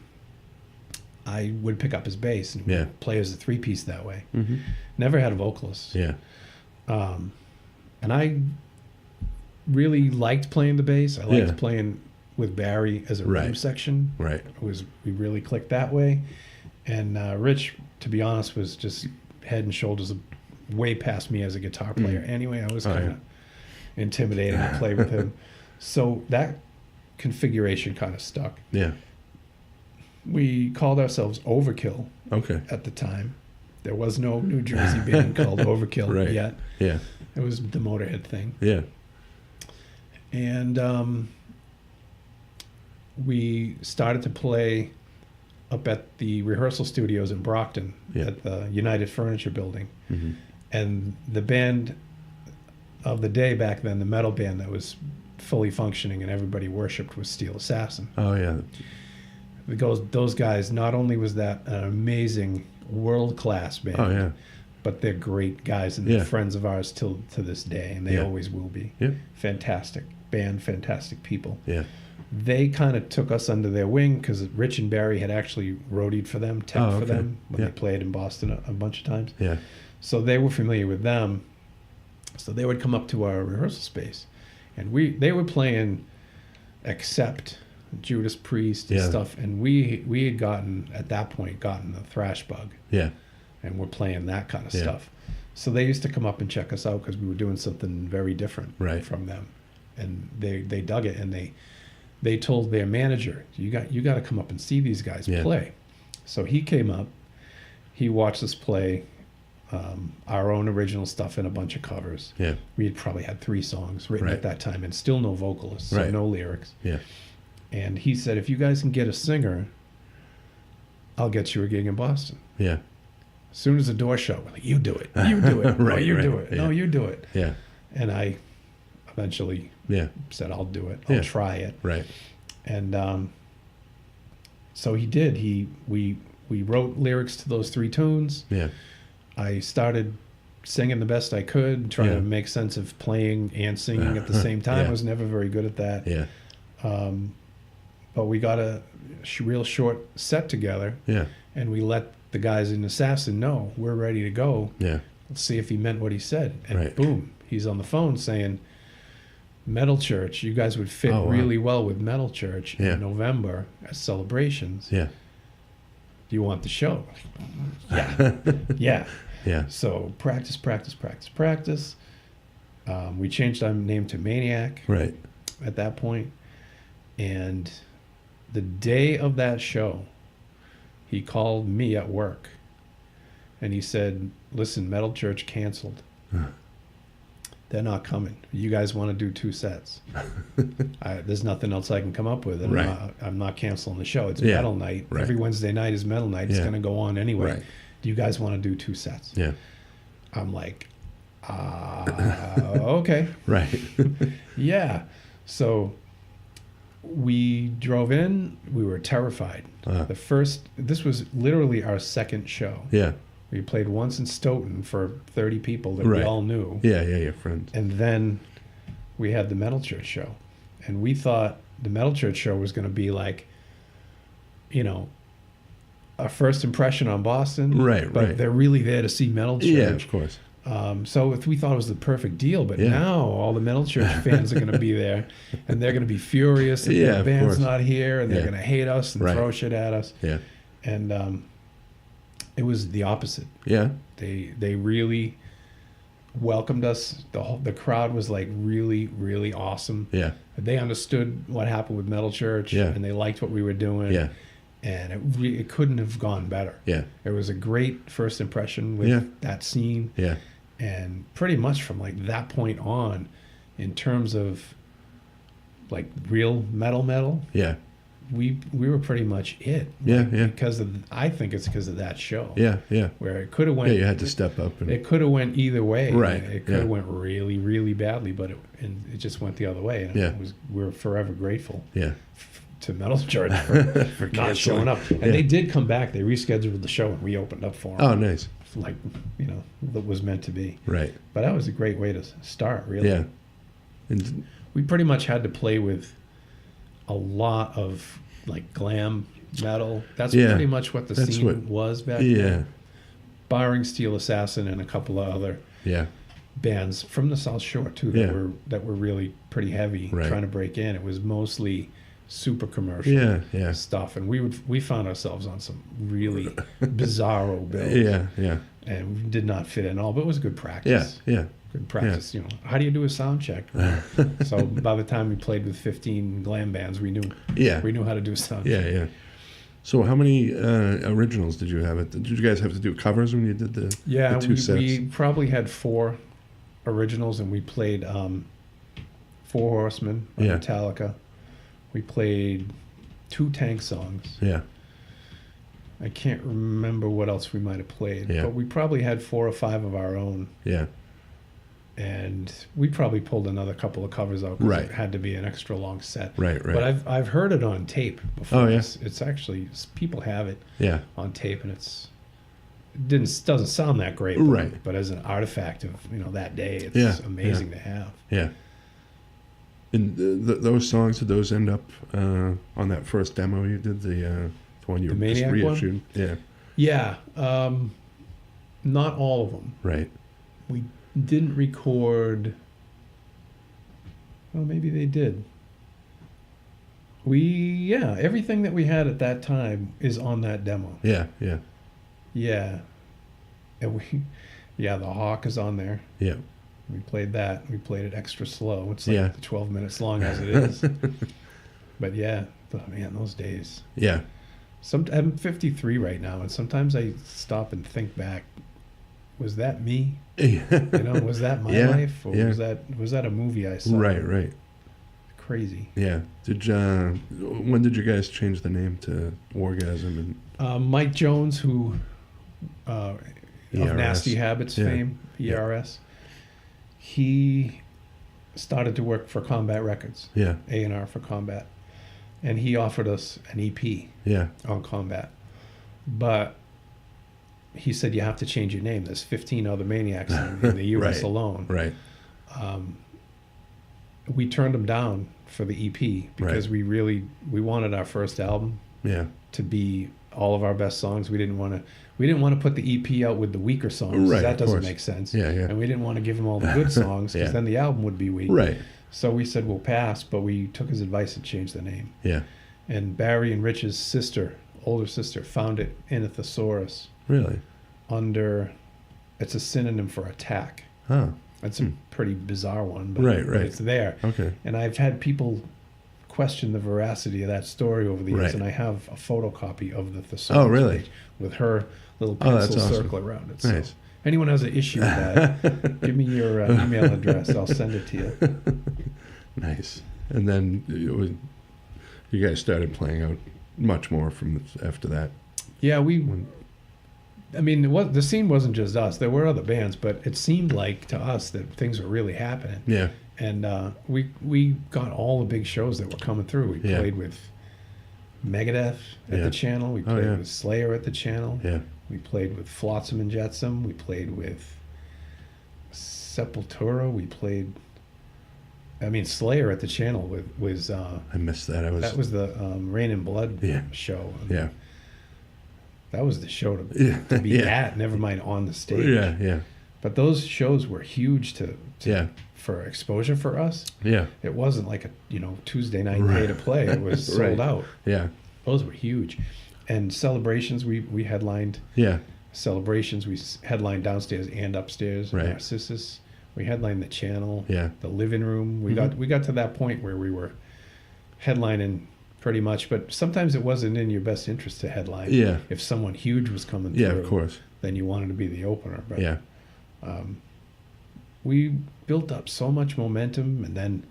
[SPEAKER 2] I would pick up his bass and
[SPEAKER 3] Yeah.
[SPEAKER 2] play as a three-piece that way.
[SPEAKER 3] Mm-hmm.
[SPEAKER 2] Never had a vocalist.
[SPEAKER 3] Yeah.
[SPEAKER 2] And I really liked playing the bass. I liked
[SPEAKER 3] Yeah.
[SPEAKER 2] playing with Barry as a rhythm
[SPEAKER 3] Right.
[SPEAKER 2] section.
[SPEAKER 3] Right.
[SPEAKER 2] We really clicked that way. And Rich, to be honest, was just head and shoulders way past me as a guitar player. Anyway, I was kind of intimidated to play with him. So that configuration kind of stuck.
[SPEAKER 3] Yeah.
[SPEAKER 2] We called ourselves Overkill
[SPEAKER 3] Okay.
[SPEAKER 2] at the time. There was no New Jersey band called Overkill
[SPEAKER 3] Right.
[SPEAKER 2] yet.
[SPEAKER 3] Yeah.
[SPEAKER 2] It was the Motorhead thing.
[SPEAKER 3] Yeah.
[SPEAKER 2] And we started to play up at the rehearsal studios in Brockton at the United Furniture Building.
[SPEAKER 3] Mm-hmm.
[SPEAKER 2] And the band of the day back then, the metal band that was fully functioning and everybody worshipped, was Steel Assassin.
[SPEAKER 3] Oh yeah.
[SPEAKER 2] Those guys, not only was that an amazing world-class band,
[SPEAKER 3] Oh yeah.
[SPEAKER 2] but they're great guys and they're friends of ours to this day, and they always will be.
[SPEAKER 3] Yeah.
[SPEAKER 2] Fantastic band, fantastic people.
[SPEAKER 3] Yeah.
[SPEAKER 2] They kind of took us under their wing because Rich and Barry had actually roadied for them, teched for them when they played in Boston a bunch of times.
[SPEAKER 3] Yeah.
[SPEAKER 2] So they were familiar with them. So they would come up to our rehearsal space, and they were playing Accept, Judas Priest and stuff, and we had at that point gotten the thrash bug.
[SPEAKER 3] Yeah.
[SPEAKER 2] And we're playing that kind of stuff. So they used to come up and check us out because we were doing something very different from them, and they dug it, and they told their manager, you got to come up and see these guys play. So he came up, he watched us play our own original stuff and a bunch of covers.
[SPEAKER 3] Yeah.
[SPEAKER 2] We had probably had 3 songs written at that time, and still no vocalists, so no lyrics.
[SPEAKER 3] Yeah.
[SPEAKER 2] And he said, if you guys can get a singer, I'll get you a gig in Boston.
[SPEAKER 3] Yeah.
[SPEAKER 2] As soon as the door shut, we're like, you do it. You do it.
[SPEAKER 3] Right,
[SPEAKER 2] No, you
[SPEAKER 3] right,
[SPEAKER 2] do it.
[SPEAKER 3] yeah.
[SPEAKER 2] No, you do it.
[SPEAKER 3] Yeah.
[SPEAKER 2] And I eventually said, I'll do it. I'll try it.
[SPEAKER 3] Right.
[SPEAKER 2] And so he did. We wrote lyrics to those 3 tunes.
[SPEAKER 3] Yeah.
[SPEAKER 2] I started singing the best I could, trying to make sense of playing and singing at the same time. I was never very good at that.
[SPEAKER 3] Yeah.
[SPEAKER 2] But we got a real short set together.
[SPEAKER 3] Yeah.
[SPEAKER 2] And we let the guys in Assassin know we're ready to go.
[SPEAKER 3] Yeah.
[SPEAKER 2] Let's see if he meant what he said. And boom, he's on the phone saying, Metal Church, you guys would fit really well with Metal Church in November at Celebrations.
[SPEAKER 3] Yeah.
[SPEAKER 2] Do you want the show? Yeah. Yeah.
[SPEAKER 3] Yeah.
[SPEAKER 2] So practice. We changed our name to Maniac at that point. And the day of that show, he called me at work and he said, listen, Metal Church canceled. they're not coming. You guys want to do 2 sets? There's nothing else I can come up with, and
[SPEAKER 3] Right.
[SPEAKER 2] I'm not canceling the show. It's
[SPEAKER 3] Yeah.
[SPEAKER 2] metal night.
[SPEAKER 3] Right.
[SPEAKER 2] Every Wednesday night is metal night. It's
[SPEAKER 3] Yeah.
[SPEAKER 2] going to go on anyway.
[SPEAKER 3] Right.
[SPEAKER 2] Do you guys want to do 2 sets?
[SPEAKER 3] Yeah.
[SPEAKER 2] I'm like, okay.
[SPEAKER 3] Right.
[SPEAKER 2] Yeah. So we drove in. We were terrified. This was literally our second show.
[SPEAKER 3] Yeah.
[SPEAKER 2] We played once in Stoughton for 30 people that we
[SPEAKER 3] Right.
[SPEAKER 2] all knew.
[SPEAKER 3] Yeah. Yeah. Your friend.
[SPEAKER 2] And then we had the Metal Church show. And we thought the Metal Church show was going to be like, you know, a first impression on Boston.
[SPEAKER 3] Right,
[SPEAKER 2] but
[SPEAKER 3] right.
[SPEAKER 2] they're really there to see Metal Church.
[SPEAKER 3] Yeah, of course.
[SPEAKER 2] So we thought it was the perfect deal, but
[SPEAKER 3] Yeah.
[SPEAKER 2] now all the Metal Church fans are going to be there, and they're going to be furious that
[SPEAKER 3] Yeah,
[SPEAKER 2] the
[SPEAKER 3] of
[SPEAKER 2] band's
[SPEAKER 3] course.
[SPEAKER 2] not here, and they're
[SPEAKER 3] Yeah.
[SPEAKER 2] going to hate us and
[SPEAKER 3] Right.
[SPEAKER 2] throw shit at us.
[SPEAKER 3] Yeah.
[SPEAKER 2] And it was the opposite.
[SPEAKER 3] Yeah.
[SPEAKER 2] They really welcomed us. The crowd was like really, really awesome.
[SPEAKER 3] Yeah.
[SPEAKER 2] They understood what happened with Metal Church,
[SPEAKER 3] Yeah.
[SPEAKER 2] and they liked what we were doing.
[SPEAKER 3] Yeah.
[SPEAKER 2] And it couldn't have gone better.
[SPEAKER 3] Yeah.
[SPEAKER 2] It was a great first impression with
[SPEAKER 3] Yeah.
[SPEAKER 2] that scene.
[SPEAKER 3] Yeah.
[SPEAKER 2] And pretty much from like that point on, in terms of like real metal,
[SPEAKER 3] Yeah.
[SPEAKER 2] we were pretty much it.
[SPEAKER 3] Yeah. Yeah.
[SPEAKER 2] Because I think it's because of that show.
[SPEAKER 3] Yeah. Yeah.
[SPEAKER 2] Where it could have went.
[SPEAKER 3] Yeah. You had to step up.
[SPEAKER 2] It could have went either way.
[SPEAKER 3] Right,
[SPEAKER 2] It could have
[SPEAKER 3] yeah.
[SPEAKER 2] went really, really badly, but it just went the other way. And
[SPEAKER 3] Yeah.
[SPEAKER 2] we're forever grateful
[SPEAKER 3] Yeah.
[SPEAKER 2] to Metal Church for not
[SPEAKER 3] canceling.
[SPEAKER 2] showing up. And
[SPEAKER 3] Yeah.
[SPEAKER 2] they did come back. They rescheduled the show and we opened up for them.
[SPEAKER 3] Oh, nice.
[SPEAKER 2] Like, you know, that was meant to be.
[SPEAKER 3] Right.
[SPEAKER 2] But that was a great way to start, really.
[SPEAKER 3] Yeah. And
[SPEAKER 2] We pretty much had to play with a lot of like glam metal. That's
[SPEAKER 3] Yeah.
[SPEAKER 2] pretty much what the
[SPEAKER 3] That's
[SPEAKER 2] scene
[SPEAKER 3] what-
[SPEAKER 2] was back
[SPEAKER 3] yeah.
[SPEAKER 2] then. Barring Steel Assassin and a couple of other
[SPEAKER 3] Yeah.
[SPEAKER 2] bands from the South Shore too
[SPEAKER 3] Yeah.
[SPEAKER 2] that were really pretty heavy
[SPEAKER 3] Right.
[SPEAKER 2] trying to break in. It was mostly super commercial
[SPEAKER 3] Yeah. Yeah.
[SPEAKER 2] stuff, and we found ourselves on some really bizarro bills.
[SPEAKER 3] Yeah. Yeah.
[SPEAKER 2] And we did not fit in all, but it was good practice.
[SPEAKER 3] Yeah. Yeah.
[SPEAKER 2] Good practice. You know, how do you do a sound check? So by the time we played with 15 glam bands, we knew
[SPEAKER 3] Yeah.
[SPEAKER 2] how to do a sound check.
[SPEAKER 3] Yeah. Yeah. So how many originals did you have? Did you guys have to do covers when you did the
[SPEAKER 2] Yeah,
[SPEAKER 3] the two sets?
[SPEAKER 2] we probably had 4 originals, and we played 4 Horsemen by
[SPEAKER 3] Yeah.
[SPEAKER 2] Metallica. We played 2 Tank songs.
[SPEAKER 3] Yeah.
[SPEAKER 2] I can't remember what else we might have played,
[SPEAKER 3] Yeah.
[SPEAKER 2] but we probably had 4 or 5 of our own,
[SPEAKER 3] Yeah.
[SPEAKER 2] and we probably pulled another couple of covers out because
[SPEAKER 3] Right.
[SPEAKER 2] it had to be an extra long set.
[SPEAKER 3] Right. Right.
[SPEAKER 2] But I've heard it on tape before.
[SPEAKER 3] Oh, yeah?
[SPEAKER 2] It's actually, people have it
[SPEAKER 3] yeah.
[SPEAKER 2] on tape, and it doesn't sound that great,
[SPEAKER 3] Right.
[SPEAKER 2] but as an artifact of that day, it's
[SPEAKER 3] Yeah,
[SPEAKER 2] amazing to have.
[SPEAKER 3] Yeah. And those songs, did those end up on that first demo you did, the one you
[SPEAKER 2] The
[SPEAKER 3] just
[SPEAKER 2] Maniac one?
[SPEAKER 3] reissued? Yeah.
[SPEAKER 2] Yeah, not all of them.
[SPEAKER 3] Right.
[SPEAKER 2] We didn't record. Well, maybe they did. Everything that we had at that time is on that demo.
[SPEAKER 3] Yeah. Yeah.
[SPEAKER 2] Yeah, and the Hawk is on there.
[SPEAKER 3] Yeah.
[SPEAKER 2] We played that. We played it extra slow. It's like
[SPEAKER 3] Yeah.
[SPEAKER 2] 12 minutes long as it is. But yeah, man, those days.
[SPEAKER 3] Yeah.
[SPEAKER 2] I'm 53 right now, and sometimes I stop and think back. Was that me?
[SPEAKER 3] Yeah.
[SPEAKER 2] You know, was that my
[SPEAKER 3] Yeah,
[SPEAKER 2] life, or
[SPEAKER 3] yeah.
[SPEAKER 2] was that a movie I saw?
[SPEAKER 3] Right. Right.
[SPEAKER 2] Crazy.
[SPEAKER 3] Yeah. When did you guys change the name to Wargasm and
[SPEAKER 2] Mike Jones, who of
[SPEAKER 3] ERS.
[SPEAKER 2] Nasty Habits
[SPEAKER 3] Yeah.
[SPEAKER 2] fame, ERS, he started to work for Combat Records,
[SPEAKER 3] Yeah.
[SPEAKER 2] A&R for Combat, and he offered us an EP
[SPEAKER 3] Yeah.
[SPEAKER 2] on Combat, but he said you have to change your name. There's 15 other Maniacs in the U.S.
[SPEAKER 3] Right.
[SPEAKER 2] alone.
[SPEAKER 3] Right.
[SPEAKER 2] We turned him down for the EP because we wanted our first album
[SPEAKER 3] Yeah.
[SPEAKER 2] to be all of our best songs. We didn't want to put the EP out with the weaker songs.
[SPEAKER 3] Right,
[SPEAKER 2] That
[SPEAKER 3] of
[SPEAKER 2] doesn't
[SPEAKER 3] course.
[SPEAKER 2] make sense.
[SPEAKER 3] Yeah. Yeah.
[SPEAKER 2] And we didn't want to give him all the good songs because
[SPEAKER 3] Yeah.
[SPEAKER 2] then the album would be weak.
[SPEAKER 3] Right.
[SPEAKER 2] So we said we'll pass, but we took his advice and changed the name.
[SPEAKER 3] Yeah.
[SPEAKER 2] And Barry and Rich's older sister, found it in a thesaurus
[SPEAKER 3] Really?
[SPEAKER 2] it's a synonym for attack.
[SPEAKER 3] Oh.
[SPEAKER 2] It's a pretty bizarre one, but
[SPEAKER 3] Right.
[SPEAKER 2] it's there.
[SPEAKER 3] Okay.
[SPEAKER 2] And I've had people question the veracity of that story over the years,
[SPEAKER 3] Right.
[SPEAKER 2] and I have a photocopy of the thesaurus
[SPEAKER 3] Oh, really?
[SPEAKER 2] page with her little
[SPEAKER 3] Oh, that's
[SPEAKER 2] pencil
[SPEAKER 3] awesome.
[SPEAKER 2] circle around it.
[SPEAKER 3] Nice.
[SPEAKER 2] So anyone has an issue with that, give me your email address. I'll send it to you.
[SPEAKER 3] Nice. And then you guys started playing out much more from after that.
[SPEAKER 2] Yeah, I mean, the scene wasn't just us. There were other bands, but it seemed like to us that things were really happening.
[SPEAKER 3] Yeah.
[SPEAKER 2] And we got all the big shows that were coming through. We played with Megadeth at the Channel. We played with Slayer at the Channel.
[SPEAKER 3] Yeah.
[SPEAKER 2] We played with Flotsam and Jetsam. We played with Sepultura. We played... Slayer at the Channel was
[SPEAKER 3] I missed that.
[SPEAKER 2] that was the Rain and Blood show.
[SPEAKER 3] Yeah.
[SPEAKER 2] That was the show to be at, never mind on the stage.
[SPEAKER 3] Yeah, yeah.
[SPEAKER 2] But those shows were huge for exposure for us.
[SPEAKER 3] Yeah.
[SPEAKER 2] It wasn't like a Tuesday night pay to play. It was sold out.
[SPEAKER 3] Yeah.
[SPEAKER 2] Those were huge. And Celebrations, we headlined.
[SPEAKER 3] Yeah.
[SPEAKER 2] Celebrations, we headlined downstairs and upstairs.
[SPEAKER 3] Right.
[SPEAKER 2] Narcissus. We headlined the Channel.
[SPEAKER 3] Yeah.
[SPEAKER 2] The Living Room. We got to that point where we were headlining pretty much, but sometimes it wasn't in your best interest to headline.
[SPEAKER 3] Yeah.
[SPEAKER 2] If someone huge was coming through,
[SPEAKER 3] Yeah, of course.
[SPEAKER 2] then you wanted to be the opener. But
[SPEAKER 3] Yeah.
[SPEAKER 2] we built up so much momentum, and then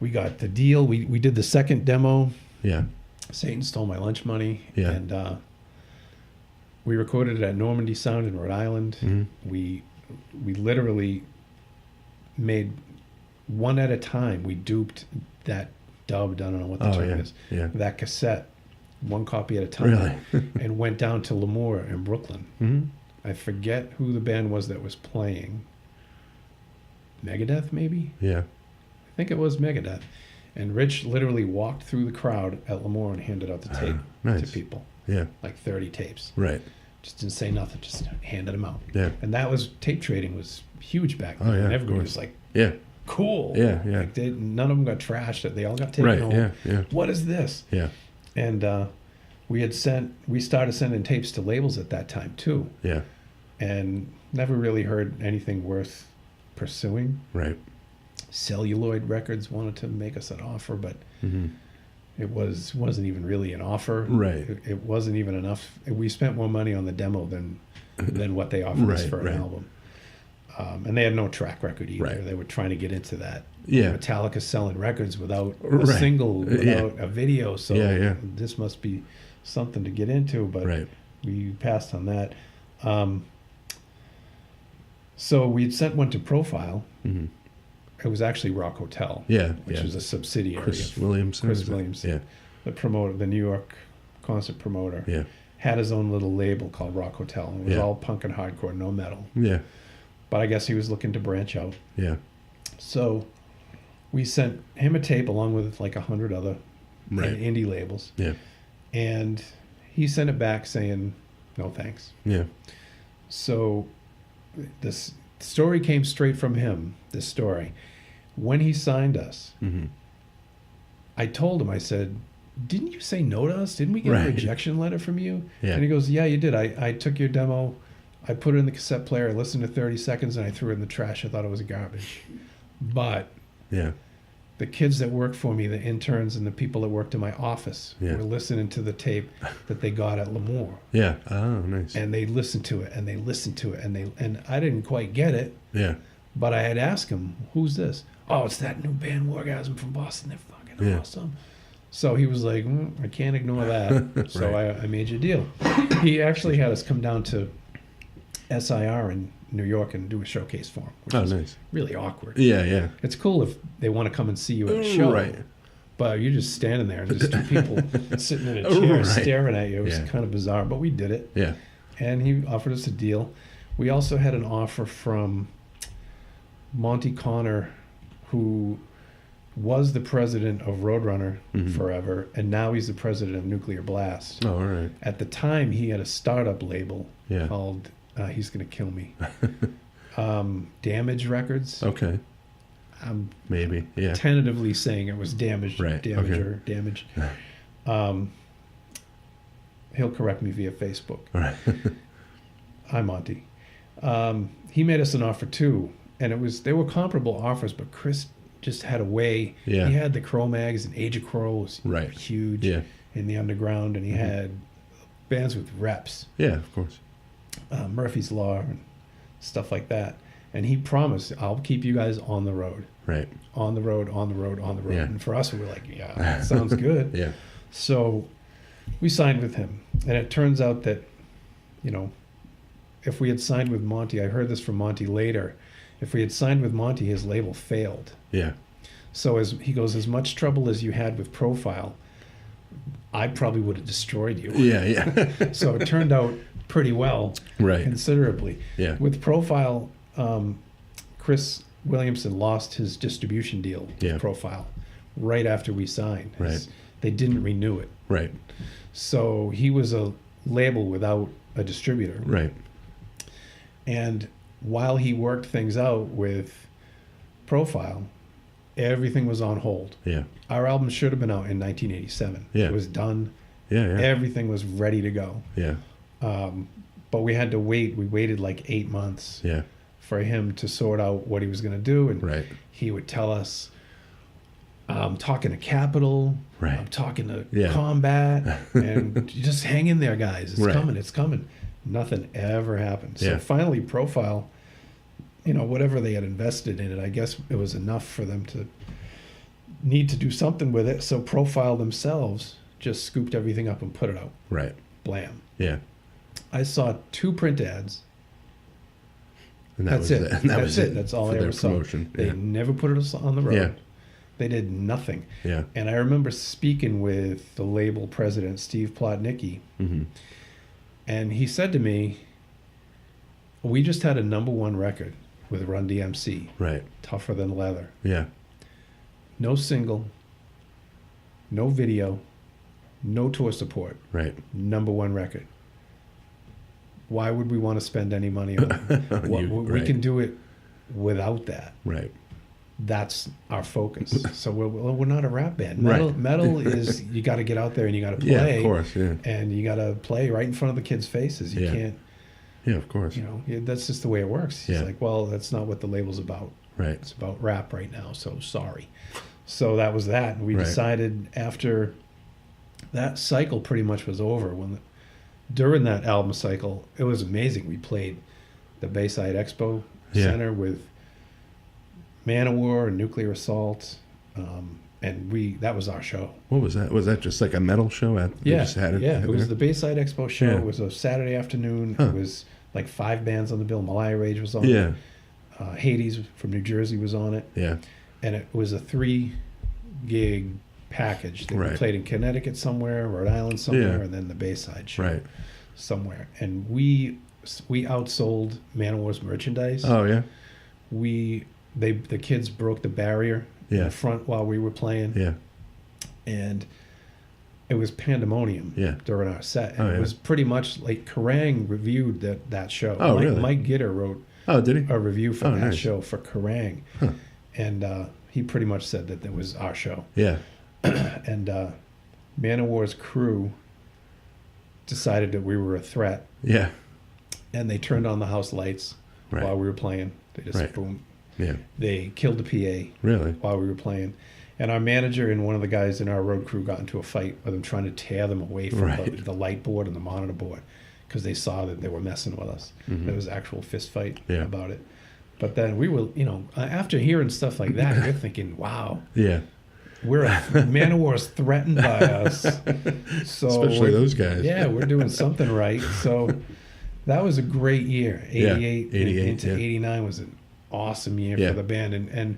[SPEAKER 2] we got the deal. We did the second demo.
[SPEAKER 3] Yeah.
[SPEAKER 2] Satan Stole My Lunch Money.
[SPEAKER 3] Yeah.
[SPEAKER 2] And we recorded it at Normandy Sound in Rhode Island.
[SPEAKER 3] Mm-hmm.
[SPEAKER 2] We literally made one at a time. We duped that dubbed, I don't know what the term is, that cassette, one copy at a time,
[SPEAKER 3] Really?
[SPEAKER 2] and went down to Lemoore in Brooklyn.
[SPEAKER 3] Mm-hmm.
[SPEAKER 2] I forget who the band was that was playing. Megadeth, maybe?
[SPEAKER 3] Yeah.
[SPEAKER 2] I think it was Megadeth. And Rich literally walked through the crowd at Lemoore and handed out the tape to people.
[SPEAKER 3] Yeah.
[SPEAKER 2] Like 30 tapes.
[SPEAKER 3] Right.
[SPEAKER 2] Just didn't say nothing, just handed them out.
[SPEAKER 3] Yeah.
[SPEAKER 2] And that was, tape trading was huge back then.
[SPEAKER 3] Oh, yeah,
[SPEAKER 2] And
[SPEAKER 3] of
[SPEAKER 2] everybody
[SPEAKER 3] course.
[SPEAKER 2] was like,
[SPEAKER 3] Yeah.
[SPEAKER 2] cool.
[SPEAKER 3] Yeah, yeah.
[SPEAKER 2] Like none of them got trashed. They all got taken
[SPEAKER 3] Right,
[SPEAKER 2] home.
[SPEAKER 3] yeah, yeah.
[SPEAKER 2] What is this?
[SPEAKER 3] Yeah.
[SPEAKER 2] And we started sending tapes to labels at that time too.
[SPEAKER 3] Yeah.
[SPEAKER 2] And never really heard anything worth pursuing.
[SPEAKER 3] Right.
[SPEAKER 2] Celluloid Records wanted to make us an offer, but
[SPEAKER 3] Mm-hmm.
[SPEAKER 2] it wasn't even really an offer.
[SPEAKER 3] Right.
[SPEAKER 2] It wasn't even enough. We spent more money on the demo than what they offered us for an album. And they had no track record either.
[SPEAKER 3] Right.
[SPEAKER 2] They were trying to get into that.
[SPEAKER 3] Yeah.
[SPEAKER 2] Metallica selling records without a single, without a video. So this must be something to get into, but we passed on that. So we'd sent one to Profile.
[SPEAKER 3] Mm-hmm.
[SPEAKER 2] It was actually Rock Hotel, which was a subsidiary
[SPEAKER 3] Chris
[SPEAKER 2] of
[SPEAKER 3] Williamson.
[SPEAKER 2] Chris Williamson, the promoter, the New York concert promoter.
[SPEAKER 3] Yeah.
[SPEAKER 2] Had his own little label called Rock Hotel. And it was all punk and hardcore, no metal.
[SPEAKER 3] Yeah.
[SPEAKER 2] But I guess he was looking to branch out.
[SPEAKER 3] Yeah.
[SPEAKER 2] So we sent him a tape along with like 100 other indie labels.
[SPEAKER 3] Yeah.
[SPEAKER 2] And he sent it back saying, no thanks.
[SPEAKER 3] Yeah.
[SPEAKER 2] So this story came straight from him, this story. When he signed us, I told him, I said, didn't you say no to us? Didn't we get a rejection letter from you?
[SPEAKER 3] Yeah.
[SPEAKER 2] And he goes, yeah, you did. I took your demo, I put it in the cassette player, I listened to 30 seconds, and I threw it in the trash. I thought it was garbage. But the kids that worked for me, the interns and the people that worked in my office, were listening to the tape that they got at Lemoore.
[SPEAKER 3] Yeah. Oh, nice.
[SPEAKER 2] And they listened to it, and they listened to it, and I didn't quite get it.
[SPEAKER 3] Yeah.
[SPEAKER 2] But I had asked him, who's this? Oh, it's that new band Wargasm from Boston. They're fucking awesome. So he was like, I can't ignore that. So I made you a deal. He actually had us come down to SIR in New York and do a showcase for him, which was
[SPEAKER 3] nice.
[SPEAKER 2] really awkward.
[SPEAKER 3] Yeah, yeah.
[SPEAKER 2] It's cool if they want to come and see you at a show.
[SPEAKER 3] Right.
[SPEAKER 2] But you're just standing there, and just two people sitting in a chair staring at you. It was kind of bizarre, but we did it.
[SPEAKER 3] Yeah.
[SPEAKER 2] And he offered us a deal. We also had an offer from Monty Connor, who was the president of Roadrunner forever, and now he's the president of Nuclear Blast.
[SPEAKER 3] Oh, all right.
[SPEAKER 2] At the time, he had a startup label called He's Gonna Kill Me. Damage Records.
[SPEAKER 3] Okay.
[SPEAKER 2] I'm
[SPEAKER 3] maybe
[SPEAKER 2] tentatively saying it was Damage, Damage. He'll correct me via Facebook.
[SPEAKER 3] All right.
[SPEAKER 2] Hi, Monty. He made us an offer too, and they were comparable offers, but Chris just had a way.
[SPEAKER 3] Yeah.
[SPEAKER 2] He had the Cro-Mags, and Age of Crow was huge in the underground, and he had bands with reps.
[SPEAKER 3] Yeah, of course.
[SPEAKER 2] Murphy's Law and stuff like that. And he promised, I'll keep you guys on the road.
[SPEAKER 3] Right.
[SPEAKER 2] On the road, on the road, on the road.
[SPEAKER 3] Yeah.
[SPEAKER 2] And for us, we were like, yeah, that sounds good.
[SPEAKER 3] Yeah.
[SPEAKER 2] So we signed with him. And it turns out that, you know, if we had signed with Monty, I heard this from Monty later, if we had signed with Monty, his label failed.
[SPEAKER 3] Yeah.
[SPEAKER 2] So as he goes, as much trouble as you had with Profile, I probably would have destroyed you.
[SPEAKER 3] Yeah. Yeah.
[SPEAKER 2] So it turned out pretty well,
[SPEAKER 3] Right.
[SPEAKER 2] considerably.
[SPEAKER 3] Yeah.
[SPEAKER 2] With Profile, Chris Williamson lost his distribution deal with
[SPEAKER 3] Yeah.
[SPEAKER 2] Profile right after we signed.
[SPEAKER 3] Right.
[SPEAKER 2] They didn't renew it.
[SPEAKER 3] Right.
[SPEAKER 2] So he was a label without a distributor.
[SPEAKER 3] Right.
[SPEAKER 2] And while he worked things out with Profile, everything was on hold.
[SPEAKER 3] Yeah.
[SPEAKER 2] Our album should have been out in 1987.
[SPEAKER 3] Yeah.
[SPEAKER 2] It was done.
[SPEAKER 3] Yeah. Yeah.
[SPEAKER 2] Everything was ready to go.
[SPEAKER 3] Yeah.
[SPEAKER 2] But we had to wait. We waited like 8 months
[SPEAKER 3] Yeah.
[SPEAKER 2] for him to sort out what he was going to do. And
[SPEAKER 3] Right.
[SPEAKER 2] he would tell us, I'm talking to Capitol.
[SPEAKER 3] Right.
[SPEAKER 2] I'm talking to
[SPEAKER 3] Yeah.
[SPEAKER 2] Combat. And just hang in there, guys. It's
[SPEAKER 3] Right.
[SPEAKER 2] coming. It's coming. Nothing ever happened. So
[SPEAKER 3] Yeah.
[SPEAKER 2] finally, Profile, you know, whatever they had invested in it, I guess it was enough for them to need to do something with it. So Profile themselves just scooped everything up and put it out.
[SPEAKER 3] Right.
[SPEAKER 2] Blam.
[SPEAKER 3] Yeah.
[SPEAKER 2] I saw 2 print ads.
[SPEAKER 3] And
[SPEAKER 2] That's
[SPEAKER 3] was
[SPEAKER 2] it.
[SPEAKER 3] And that
[SPEAKER 2] That's
[SPEAKER 3] was
[SPEAKER 2] it. That's all
[SPEAKER 3] for
[SPEAKER 2] I
[SPEAKER 3] their
[SPEAKER 2] ever saw.
[SPEAKER 3] promotion.
[SPEAKER 2] They
[SPEAKER 3] Yeah.
[SPEAKER 2] never put it on the road.
[SPEAKER 3] Yeah.
[SPEAKER 2] They did nothing.
[SPEAKER 3] Yeah.
[SPEAKER 2] And I remember speaking with the label president, Steve Plotnicki,
[SPEAKER 3] Mm-hmm.
[SPEAKER 2] and he said to me, we just had a #1 record with Run DMC,
[SPEAKER 3] Right.
[SPEAKER 2] Tougher Than Leather.
[SPEAKER 3] Yeah.
[SPEAKER 2] No single, no video, no tour support.
[SPEAKER 3] Right.
[SPEAKER 2] #1 record. Why would we want to spend any money on it? We
[SPEAKER 3] Right.
[SPEAKER 2] can do it without that.
[SPEAKER 3] Right.
[SPEAKER 2] That's our focus. So we're not a rap band.
[SPEAKER 3] Right.
[SPEAKER 2] Metal is, you got to get out there and you got to play.
[SPEAKER 3] Yeah. Of course. Yeah.
[SPEAKER 2] And you got to play right in front of the kids' faces. You
[SPEAKER 3] Yeah.
[SPEAKER 2] can't,
[SPEAKER 3] Yeah. Of course.
[SPEAKER 2] you know, that's just the way it works. He's
[SPEAKER 3] Yeah.
[SPEAKER 2] like, well, that's not what the label's about.
[SPEAKER 3] Right.
[SPEAKER 2] It's about rap right now. So sorry. So that was that. And we
[SPEAKER 3] Right.
[SPEAKER 2] decided after that cycle pretty much was over, during that album cycle, it was amazing. We played the Bayside Expo
[SPEAKER 3] Yeah.
[SPEAKER 2] Center with Manowar and Nuclear Assault. And that was our show.
[SPEAKER 3] What was that? Was that just like a metal show? They
[SPEAKER 2] Yeah,
[SPEAKER 3] just had it
[SPEAKER 2] yeah. It was
[SPEAKER 3] there?
[SPEAKER 2] the Bayside Expo show.
[SPEAKER 3] Yeah.
[SPEAKER 2] It was a Saturday afternoon.
[SPEAKER 3] Huh.
[SPEAKER 2] It was like 5 bands on the bill. Malaya Rage was on it.
[SPEAKER 3] Yeah.
[SPEAKER 2] Hades from New Jersey was on it.
[SPEAKER 3] Yeah.
[SPEAKER 2] And it was a 3-gig package. That
[SPEAKER 3] Right.
[SPEAKER 2] We played in Connecticut somewhere, Rhode Island somewhere,
[SPEAKER 3] Yeah.
[SPEAKER 2] and then the Bayside show
[SPEAKER 3] Right.
[SPEAKER 2] somewhere. And we outsold Manowar's merchandise.
[SPEAKER 3] Oh yeah.
[SPEAKER 2] The kids broke the barrier in
[SPEAKER 3] Yeah.
[SPEAKER 2] the front while we were playing.
[SPEAKER 3] Yeah.
[SPEAKER 2] And it was pandemonium
[SPEAKER 3] Yeah.
[SPEAKER 2] during our set. And
[SPEAKER 3] Oh,
[SPEAKER 2] it
[SPEAKER 3] yeah.
[SPEAKER 2] was pretty much like Kerrang reviewed that show.
[SPEAKER 3] Oh,
[SPEAKER 2] Mike,
[SPEAKER 3] really?
[SPEAKER 2] Mike Gitter wrote
[SPEAKER 3] Oh, did he?
[SPEAKER 2] a review for
[SPEAKER 3] Oh,
[SPEAKER 2] that
[SPEAKER 3] nice.
[SPEAKER 2] show for Kerrang.
[SPEAKER 3] Huh.
[SPEAKER 2] And he pretty much said that it was our show.
[SPEAKER 3] Yeah.
[SPEAKER 2] And Manowar's crew decided that we were a threat,
[SPEAKER 3] Yeah.
[SPEAKER 2] and they turned on the house lights
[SPEAKER 3] Right.
[SPEAKER 2] while we were playing. They just
[SPEAKER 3] Right.
[SPEAKER 2] boom.
[SPEAKER 3] Yeah.
[SPEAKER 2] They killed the PA
[SPEAKER 3] Really?
[SPEAKER 2] while we were playing. And our manager and one of the guys in our road crew got into a fight with them, trying to tear them away from
[SPEAKER 3] Right.
[SPEAKER 2] the light board and the monitor board because they saw that they were messing with us.
[SPEAKER 3] Mhm.
[SPEAKER 2] There was actual fist fight
[SPEAKER 3] Yeah.
[SPEAKER 2] about it. But then we were, after hearing stuff like that, you're thinking, wow,
[SPEAKER 3] Yeah.
[SPEAKER 2] Manowar's threatened by us. So
[SPEAKER 3] Especially
[SPEAKER 2] we're-
[SPEAKER 3] those guys.
[SPEAKER 2] Yeah, we're doing something right. So that was a great year. 88,
[SPEAKER 3] Yeah, 88,
[SPEAKER 2] into
[SPEAKER 3] yeah.
[SPEAKER 2] 89 was an awesome year
[SPEAKER 3] Yeah.
[SPEAKER 2] for the band. And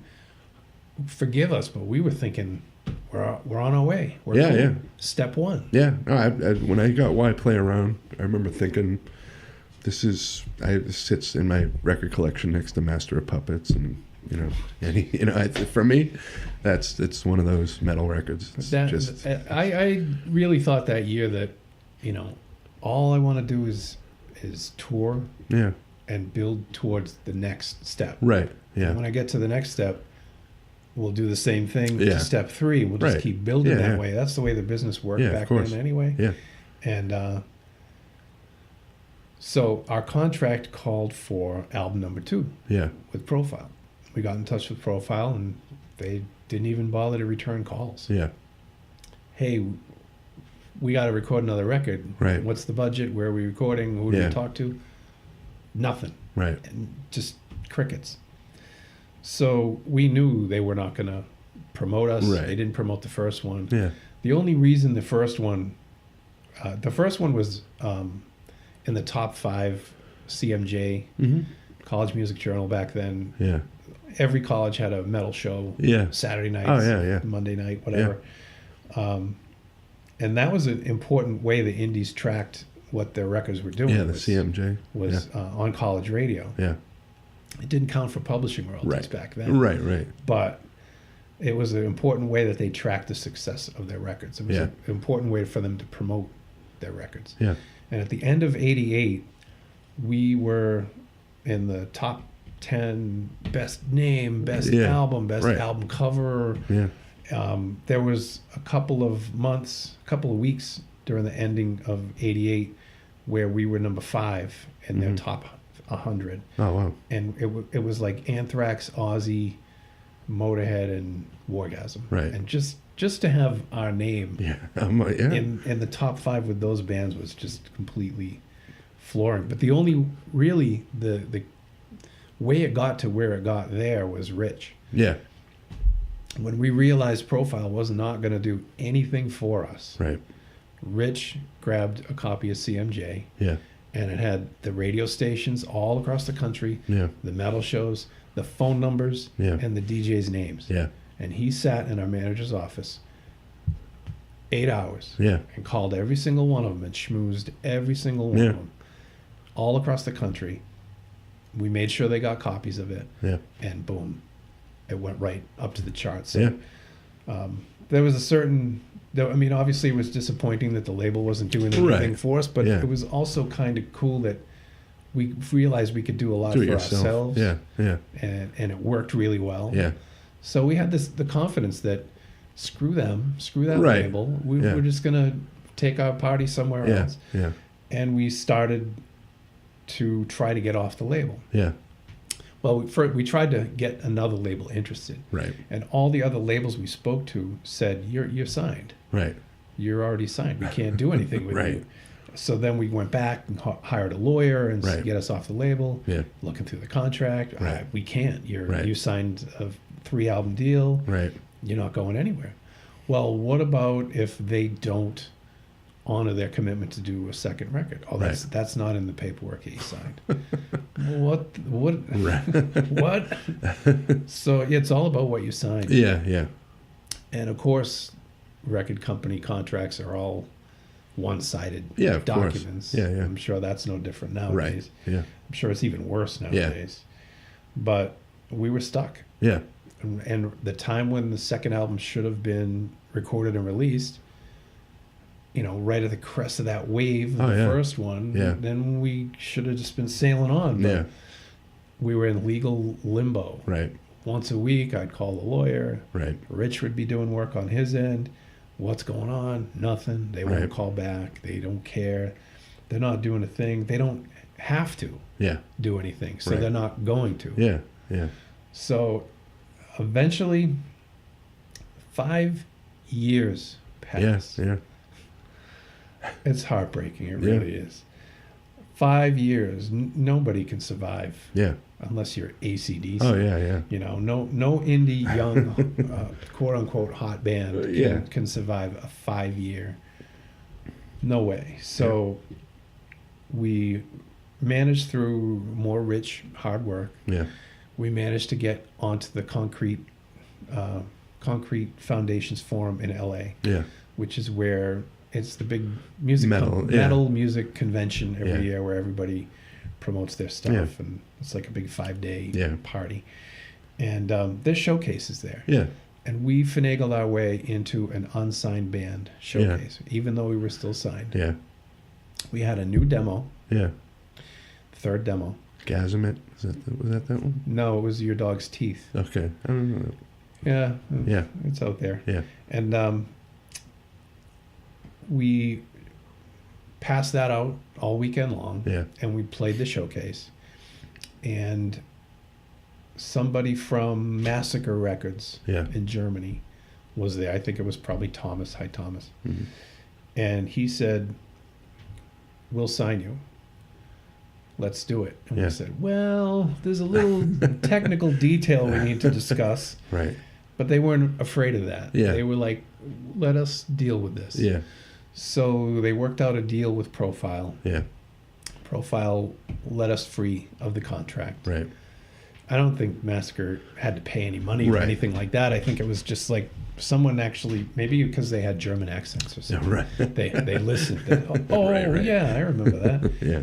[SPEAKER 2] forgive us, but we were thinking we're on our way. We're
[SPEAKER 3] Yeah,
[SPEAKER 2] cool.
[SPEAKER 3] yeah.
[SPEAKER 2] Step one.
[SPEAKER 3] Yeah. No, when I got Why Play Around, I remember thinking, this sits in my record collection next to Master of Puppets, and for me, it's one of those metal records. It's
[SPEAKER 2] I really thought that year that, all I want to do is tour
[SPEAKER 3] yeah.
[SPEAKER 2] and build towards the next step.
[SPEAKER 3] Right. Yeah.
[SPEAKER 2] And when I get to the next step, we'll do the same thing
[SPEAKER 3] Yeah.
[SPEAKER 2] to step 3. We'll just
[SPEAKER 3] Right.
[SPEAKER 2] keep building
[SPEAKER 3] Yeah,
[SPEAKER 2] that
[SPEAKER 3] yeah.
[SPEAKER 2] way. That's the way the business worked
[SPEAKER 3] Yeah, of
[SPEAKER 2] back
[SPEAKER 3] course.
[SPEAKER 2] then anyway.
[SPEAKER 3] Yeah.
[SPEAKER 2] And so our contract called for album number 2
[SPEAKER 3] Yeah.
[SPEAKER 2] with Profile. We got in touch with Profile, and they didn't even bother to return calls.
[SPEAKER 3] Yeah.
[SPEAKER 2] Hey, we got to record another record.
[SPEAKER 3] Right.
[SPEAKER 2] What's the budget? Where are we recording? Who do
[SPEAKER 3] Yeah.
[SPEAKER 2] we talk to? nothing.
[SPEAKER 3] Right.
[SPEAKER 2] And just crickets. So we knew they were not going to promote us.
[SPEAKER 3] Right.
[SPEAKER 2] They didn't promote the first one.
[SPEAKER 3] Yeah.
[SPEAKER 2] The only reason the first one was in the top 5 CMJ,
[SPEAKER 3] Mm-hmm.
[SPEAKER 2] College Music Journal back then.
[SPEAKER 3] Yeah.
[SPEAKER 2] Every college had a metal show.
[SPEAKER 3] Yeah.
[SPEAKER 2] Saturday nights.
[SPEAKER 3] Oh, yeah.
[SPEAKER 2] Monday night, whatever. And that was an important way the indies tracked what their records were doing.
[SPEAKER 3] Yeah, the CMJ.
[SPEAKER 2] Was on college radio.
[SPEAKER 3] Yeah.
[SPEAKER 2] It didn't count for publishing royalties back then.
[SPEAKER 3] Right.
[SPEAKER 2] But it was an important way that they tracked the success of their records. It was an important way for them to promote their records.
[SPEAKER 3] Yeah.
[SPEAKER 2] And at the end of '88, we were in the top 10 best name, best album, best album cover.
[SPEAKER 3] Yeah.
[SPEAKER 2] There was a couple of weeks during the ending of '88 where we were number 5 in their top 100.
[SPEAKER 3] Oh, wow.
[SPEAKER 2] And it was like Anthrax, Ozzy, Motorhead, and Wargasm.
[SPEAKER 3] Right.
[SPEAKER 2] And just to have our name in the top 5 with those bands was just completely flooring. But the only really the way it got to where it got there was Rich.
[SPEAKER 3] Yeah.
[SPEAKER 2] When we realized Profile was not going to do anything for us,
[SPEAKER 3] Right.
[SPEAKER 2] Rich grabbed a copy of CMJ.
[SPEAKER 3] Yeah.
[SPEAKER 2] And it had the radio stations all across the country,
[SPEAKER 3] Yeah.
[SPEAKER 2] the metal shows, the phone numbers, and the DJs' names.
[SPEAKER 3] Yeah.
[SPEAKER 2] And he sat in our manager's office 8 hours
[SPEAKER 3] Yeah.
[SPEAKER 2] and called every single one of them and schmoozed every single one of them all across the country. We made sure they got copies of it.
[SPEAKER 3] Yeah.
[SPEAKER 2] And boom, it went right up to the charts.
[SPEAKER 3] Yeah.
[SPEAKER 2] There was a certain... I mean, obviously, it was disappointing that the label wasn't doing anything for us, but it was also kind of cool that we realized we could do a lot for ourselves.
[SPEAKER 3] Yeah, yeah.
[SPEAKER 2] And it worked really well.
[SPEAKER 3] Yeah.
[SPEAKER 2] So we had the confidence that screw that label. We're just going to take our party somewhere else.
[SPEAKER 3] Yeah.
[SPEAKER 2] And we started to try to get off the label.
[SPEAKER 3] Yeah.
[SPEAKER 2] Well, we tried to get another label interested.
[SPEAKER 3] Right.
[SPEAKER 2] And all the other labels we spoke to said, you're signed.
[SPEAKER 3] Right.
[SPEAKER 2] You're already signed. We can't do anything with
[SPEAKER 3] Right.
[SPEAKER 2] you. So then we went back and hired a lawyer and get us off the label.
[SPEAKER 3] Yeah.
[SPEAKER 2] Looking through the contract.
[SPEAKER 3] Right.
[SPEAKER 2] We can't.
[SPEAKER 3] Right.
[SPEAKER 2] You signed a 3-album deal.
[SPEAKER 3] Right.
[SPEAKER 2] You're not going anywhere. Well, what about if they don't honor their commitment to do a second record? Oh, that's not in the paperwork he signed. What?
[SPEAKER 3] Right.
[SPEAKER 2] What? So it's all about what you signed.
[SPEAKER 3] Yeah, yeah.
[SPEAKER 2] And of course, record company contracts are all one-sided
[SPEAKER 3] of
[SPEAKER 2] documents.
[SPEAKER 3] Course. Yeah, yeah.
[SPEAKER 2] I'm sure that's no different nowadays.
[SPEAKER 3] Right. Yeah.
[SPEAKER 2] I'm sure it's even worse nowadays. But we were stuck.
[SPEAKER 3] Yeah.
[SPEAKER 2] And the time when the second album should have been recorded and released, right at the crest of that wave of the first one, then we should have just been sailing on. But we were in legal limbo.
[SPEAKER 3] Right.
[SPEAKER 2] Once a week, I'd call the lawyer.
[SPEAKER 3] Right.
[SPEAKER 2] Rich would be doing work on his end. What's going on? Nothing. They won't call back. They don't care. They're not doing a thing. They don't have to do anything. So they're not going to.
[SPEAKER 3] Yeah, yeah.
[SPEAKER 2] So eventually, 5 years passed.
[SPEAKER 3] Yeah.
[SPEAKER 2] It's heartbreaking. It really is. 5 years. Nobody can survive.
[SPEAKER 3] Yeah.
[SPEAKER 2] Unless you're AC/DC.
[SPEAKER 3] Oh, yeah.
[SPEAKER 2] No indie young, quote unquote, hot band can survive a 5-year. No way. So we managed through more Rich hard work.
[SPEAKER 3] Yeah.
[SPEAKER 2] We managed to get onto the Concrete Foundations Forum in LA. Yeah. Which is where it's the big metal music convention every year where everybody promotes their stuff, and it's like a big 5-day party. And there's showcases there. Yeah. And we finagled our way into an unsigned band showcase, even though we were still signed. Yeah. We had a new demo. Yeah. Third demo.
[SPEAKER 3] Gasm It? Was that one?
[SPEAKER 2] No, it was Your Dog's Teeth.
[SPEAKER 3] Okay. I don't know.
[SPEAKER 2] Yeah. Yeah. It's out there. Yeah. And we passed that out all weekend long. Yeah. And we played the showcase. And somebody from Massacre Records in Germany was there. I think it was probably Thomas. Hi, Thomas. Mm-hmm. And he said, "We'll sign you." let's do it. And
[SPEAKER 3] Yeah.
[SPEAKER 2] we said, well, there's a little technical detail we need to discuss.
[SPEAKER 3] Right.
[SPEAKER 2] But they weren't afraid of that.
[SPEAKER 3] Yeah.
[SPEAKER 2] They were like, let us deal with this.
[SPEAKER 3] Yeah.
[SPEAKER 2] So they worked out a deal with Profile.
[SPEAKER 3] Yeah.
[SPEAKER 2] Profile let us free of the contract.
[SPEAKER 3] Right.
[SPEAKER 2] I don't think Massacre had to pay any money or
[SPEAKER 3] Right.
[SPEAKER 2] anything like that. I think it was just like someone actually, maybe because they had German accents or something.
[SPEAKER 3] Right.
[SPEAKER 2] They listened. Oh,
[SPEAKER 3] Right.
[SPEAKER 2] yeah, I remember that.
[SPEAKER 3] Yeah.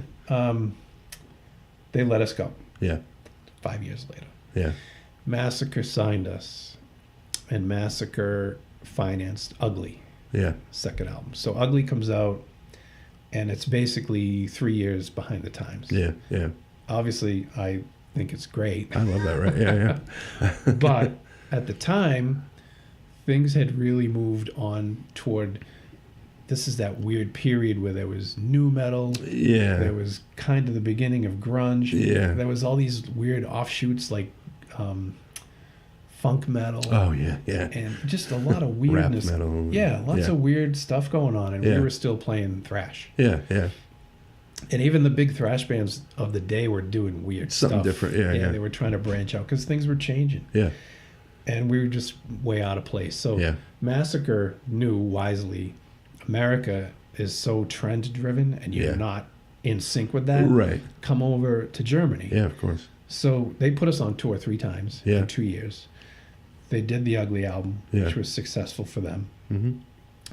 [SPEAKER 2] They let us go
[SPEAKER 3] Yeah.
[SPEAKER 2] 5 years later.
[SPEAKER 3] Yeah.
[SPEAKER 2] Massacre signed us, and Massacre financed Ugly,
[SPEAKER 3] Yeah.
[SPEAKER 2] second album. So Ugly comes out, and it's basically 3 years behind the times.
[SPEAKER 3] Yeah. Yeah.
[SPEAKER 2] Obviously, I think it's great.
[SPEAKER 3] I love that. Right. Yeah. Yeah.
[SPEAKER 2] But at the time, things had really moved on toward, this is that weird period where there was nu metal.
[SPEAKER 3] Yeah.
[SPEAKER 2] There was kind of the beginning of grunge.
[SPEAKER 3] Yeah.
[SPEAKER 2] There was all these weird offshoots like funk metal.
[SPEAKER 3] Oh yeah. Yeah.
[SPEAKER 2] And just a lot of
[SPEAKER 3] Rap
[SPEAKER 2] weirdness.
[SPEAKER 3] metal.
[SPEAKER 2] Yeah, lots
[SPEAKER 3] Yeah.
[SPEAKER 2] of weird stuff going on. And
[SPEAKER 3] Yeah.
[SPEAKER 2] we were still playing thrash.
[SPEAKER 3] Yeah. Yeah.
[SPEAKER 2] And even the big thrash bands of the day were doing weird
[SPEAKER 3] Something
[SPEAKER 2] stuff.
[SPEAKER 3] different. Yeah. Yeah.
[SPEAKER 2] They were trying to branch out because things were changing.
[SPEAKER 3] Yeah.
[SPEAKER 2] And we were just way out of place. So
[SPEAKER 3] Yeah.
[SPEAKER 2] Massacre knew wisely, America is so trend driven and you're
[SPEAKER 3] Yeah.
[SPEAKER 2] not in sync with that.
[SPEAKER 3] Right.
[SPEAKER 2] Come over to Germany.
[SPEAKER 3] Yeah. Of course.
[SPEAKER 2] So they put us on tour 3 times
[SPEAKER 3] Yeah.
[SPEAKER 2] in 2 years. They did the Ugly album,
[SPEAKER 3] Yeah.
[SPEAKER 2] which was successful for them.
[SPEAKER 3] Mm-hmm.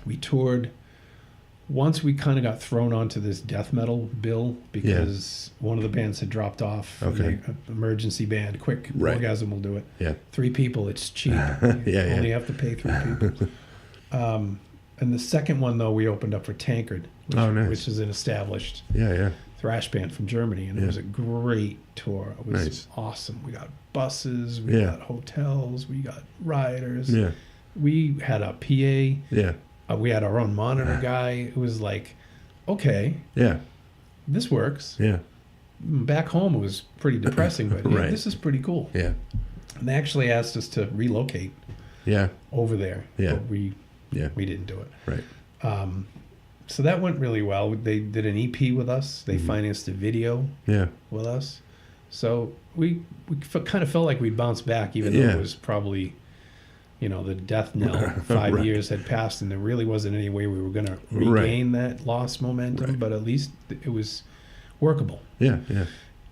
[SPEAKER 2] We toured. Once we kind of got thrown onto this death metal bill because one of the bands had dropped off.
[SPEAKER 3] Okay.
[SPEAKER 2] Emergency band, quick,
[SPEAKER 3] Right.
[SPEAKER 2] Wargasm will do it.
[SPEAKER 3] Yeah.
[SPEAKER 2] 3 people, it's cheap.
[SPEAKER 3] Yeah.
[SPEAKER 2] You
[SPEAKER 3] Yeah.
[SPEAKER 2] only have to pay 3 people. And the second one, though, we opened up for Tankard, which is an established
[SPEAKER 3] Yeah. Yeah.
[SPEAKER 2] thrash band from Germany, and it
[SPEAKER 3] Yeah.
[SPEAKER 2] was a great tour. It was
[SPEAKER 3] Nice.
[SPEAKER 2] awesome. We got buses, we
[SPEAKER 3] Yeah.
[SPEAKER 2] got hotels, we got riders.
[SPEAKER 3] Yeah.
[SPEAKER 2] We had a PA.
[SPEAKER 3] Yeah.
[SPEAKER 2] We had our own monitor guy. It was like, okay,
[SPEAKER 3] Yeah.
[SPEAKER 2] this works.
[SPEAKER 3] Yeah.
[SPEAKER 2] Back home, it was pretty depressing, but yeah,
[SPEAKER 3] Right.
[SPEAKER 2] this is pretty cool.
[SPEAKER 3] Yeah.
[SPEAKER 2] And they actually asked us to relocate
[SPEAKER 3] Yeah.
[SPEAKER 2] over there,
[SPEAKER 3] Yeah.
[SPEAKER 2] but we didn't do it.
[SPEAKER 3] Right.
[SPEAKER 2] So that went really well. They did an EP with us. They
[SPEAKER 3] Mm-hmm.
[SPEAKER 2] financed a video
[SPEAKER 3] Yeah.
[SPEAKER 2] with us. So we kind of felt like we'd bounced back, even though
[SPEAKER 3] Yeah.
[SPEAKER 2] it was probably, the death knell. 5
[SPEAKER 3] Right.
[SPEAKER 2] years had passed, and there really wasn't any way we were going to regain that lost momentum.
[SPEAKER 3] Right.
[SPEAKER 2] But at least it was workable.
[SPEAKER 3] Yeah. Yeah.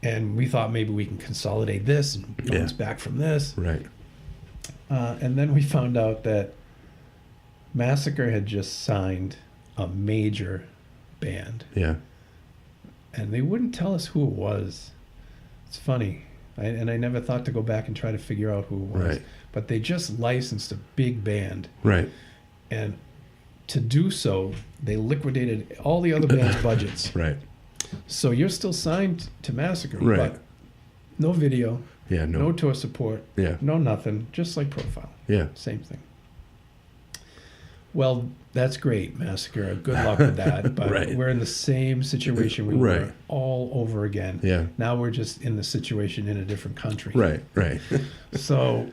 [SPEAKER 2] And we thought maybe we can consolidate this and bounce back from this.
[SPEAKER 3] Right.
[SPEAKER 2] And then we found out that Massacre had just signed a major band,
[SPEAKER 3] Yeah.
[SPEAKER 2] and they wouldn't tell us who it was. It's funny. I never thought to go back and try to figure out who it was.
[SPEAKER 3] Right.
[SPEAKER 2] But they just licensed a big band,
[SPEAKER 3] Right.
[SPEAKER 2] and to do so, they liquidated all the other bands' budgets.
[SPEAKER 3] Right.
[SPEAKER 2] So you're still signed to Massacre,
[SPEAKER 3] Right.
[SPEAKER 2] but no video,
[SPEAKER 3] Yeah.
[SPEAKER 2] no
[SPEAKER 3] No.
[SPEAKER 2] tour support,
[SPEAKER 3] Yeah.
[SPEAKER 2] no nothing, just like Profile.
[SPEAKER 3] Yeah.
[SPEAKER 2] Same thing. Well, that's great, Massacre. Good luck with that. But
[SPEAKER 3] Right.
[SPEAKER 2] we're in the same situation we
[SPEAKER 3] Right.
[SPEAKER 2] were all over again.
[SPEAKER 3] Yeah.
[SPEAKER 2] Now we're just in the situation in a different country.
[SPEAKER 3] Right. Right.
[SPEAKER 2] So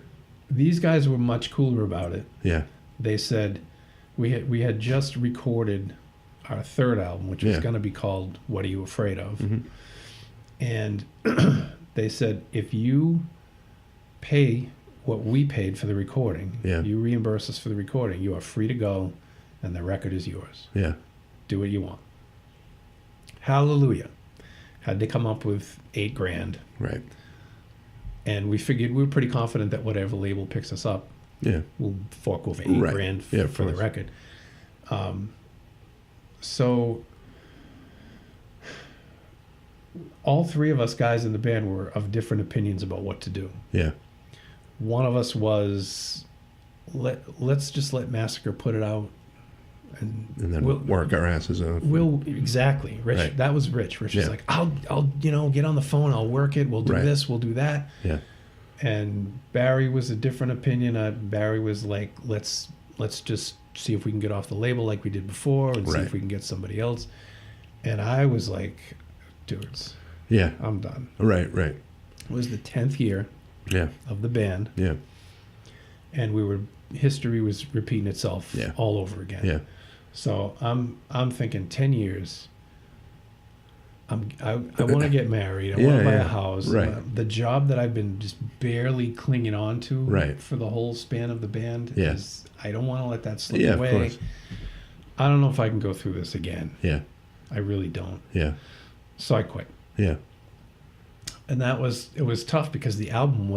[SPEAKER 2] these guys were much cooler about it.
[SPEAKER 3] Yeah.
[SPEAKER 2] They said we had just recorded our 3rd album, which was
[SPEAKER 3] Yeah.
[SPEAKER 2] going to be called What Are You Afraid Of?
[SPEAKER 3] Mhm.
[SPEAKER 2] And they said, if you pay what we paid for the recording,
[SPEAKER 3] Yeah.
[SPEAKER 2] you reimburse us for the recording, you are free to go, and the record is yours.
[SPEAKER 3] Yeah.
[SPEAKER 2] Do what you want. Hallelujah. Had to come up with $8,000,
[SPEAKER 3] Right.
[SPEAKER 2] and we figured we were pretty confident that whatever label picks us up,
[SPEAKER 3] Yeah.
[SPEAKER 2] we'll fork over $8,000
[SPEAKER 3] Right. Yeah, of
[SPEAKER 2] for the
[SPEAKER 3] course.
[SPEAKER 2] record. So all 3 of us guys in the band were of different opinions about what to do.
[SPEAKER 3] Yeah.
[SPEAKER 2] One of us was, let's just let Massacre put it out, and
[SPEAKER 3] And then
[SPEAKER 2] we'll
[SPEAKER 3] work our asses off.
[SPEAKER 2] exactly. Rich,
[SPEAKER 3] Right.
[SPEAKER 2] that was Rich. Rich was
[SPEAKER 3] Yeah.
[SPEAKER 2] like, I'll get on the phone, I'll work it, we'll do
[SPEAKER 3] Right.
[SPEAKER 2] this, we'll do that.
[SPEAKER 3] Yeah.
[SPEAKER 2] And Barry was a different opinion. Barry was like, let's just see if we can get off the label like we did before, and see
[SPEAKER 3] Right.
[SPEAKER 2] if we can get somebody else. And I was like, dudes,
[SPEAKER 3] Yeah.
[SPEAKER 2] I'm done.
[SPEAKER 3] Right. Right.
[SPEAKER 2] It was the 10th year
[SPEAKER 3] Yeah.
[SPEAKER 2] of the band,
[SPEAKER 3] Yeah.
[SPEAKER 2] and history was repeating itself
[SPEAKER 3] Yeah.
[SPEAKER 2] all over again.
[SPEAKER 3] Yeah.
[SPEAKER 2] So I'm thinking 10 years. I want to get married. I
[SPEAKER 3] Yeah,
[SPEAKER 2] want to buy
[SPEAKER 3] yeah.
[SPEAKER 2] a house.
[SPEAKER 3] Right.
[SPEAKER 2] The job that I've been just barely clinging on to
[SPEAKER 3] Right.
[SPEAKER 2] for the whole span of the band
[SPEAKER 3] Yeah.
[SPEAKER 2] is I don't want to let that slip
[SPEAKER 3] Yeah, of
[SPEAKER 2] away.
[SPEAKER 3] course.
[SPEAKER 2] I don't know if I can go through this again.
[SPEAKER 3] Yeah.
[SPEAKER 2] I really don't.
[SPEAKER 3] Yeah.
[SPEAKER 2] So I quit.
[SPEAKER 3] Yeah.
[SPEAKER 2] And it was tough because the album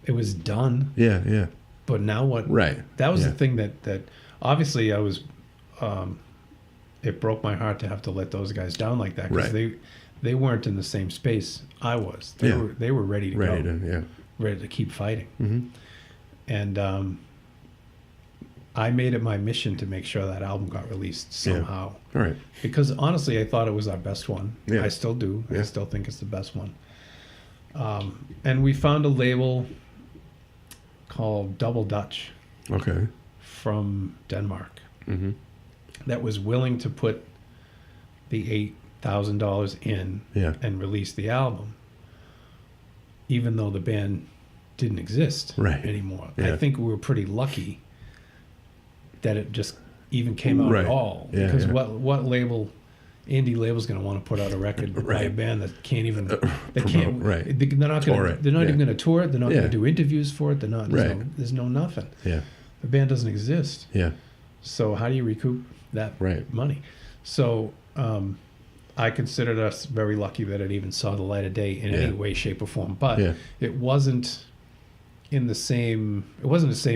[SPEAKER 2] it was done.
[SPEAKER 3] Yeah. Yeah.
[SPEAKER 2] But now what?
[SPEAKER 3] Right.
[SPEAKER 2] That was
[SPEAKER 3] Yeah.
[SPEAKER 2] the thing that obviously I was, it broke my heart to have to let those guys down like that because
[SPEAKER 3] Right.
[SPEAKER 2] they weren't in the same space I was. They were ready to
[SPEAKER 3] Ready
[SPEAKER 2] go,
[SPEAKER 3] to, yeah.
[SPEAKER 2] ready to keep fighting.
[SPEAKER 3] Mm-hmm.
[SPEAKER 2] And I made it my mission to make sure that album got released somehow.
[SPEAKER 3] All right.
[SPEAKER 2] Because honestly, I thought it was our best one.
[SPEAKER 3] Yeah.
[SPEAKER 2] I still do.
[SPEAKER 3] Yeah.
[SPEAKER 2] I still think it's the best one. And we found a label called Double Dutch
[SPEAKER 3] Okay.
[SPEAKER 2] from Denmark
[SPEAKER 3] Mm-hmm.
[SPEAKER 2] that was willing to put the $8,000 in
[SPEAKER 3] Yeah.
[SPEAKER 2] and release the album, even though the band didn't exist
[SPEAKER 3] Right.
[SPEAKER 2] anymore.
[SPEAKER 3] Yeah.
[SPEAKER 2] I think we were pretty lucky that it just even came out
[SPEAKER 3] Right.
[SPEAKER 2] at all.
[SPEAKER 3] Yeah,
[SPEAKER 2] Because
[SPEAKER 3] yeah.
[SPEAKER 2] what indie label's going to want to put out a record by a
[SPEAKER 3] Right.
[SPEAKER 2] band that can't even they
[SPEAKER 3] Promote,
[SPEAKER 2] can't
[SPEAKER 3] right.
[SPEAKER 2] they're not
[SPEAKER 3] Tour
[SPEAKER 2] going
[SPEAKER 3] it.
[SPEAKER 2] they're not
[SPEAKER 3] Yeah.
[SPEAKER 2] even going to tour it. They're not
[SPEAKER 3] Yeah.
[SPEAKER 2] going to do interviews for it. They're not.
[SPEAKER 3] Right.
[SPEAKER 2] There's no nothing.
[SPEAKER 3] Yeah.
[SPEAKER 2] The band doesn't exist.
[SPEAKER 3] Yeah.
[SPEAKER 2] So how do you recoup that
[SPEAKER 3] Right.
[SPEAKER 2] money? So I considered us very lucky that it even saw the light of day in
[SPEAKER 3] Yeah.
[SPEAKER 2] any way, shape, or form. But
[SPEAKER 3] Yeah.
[SPEAKER 2] it wasn't the same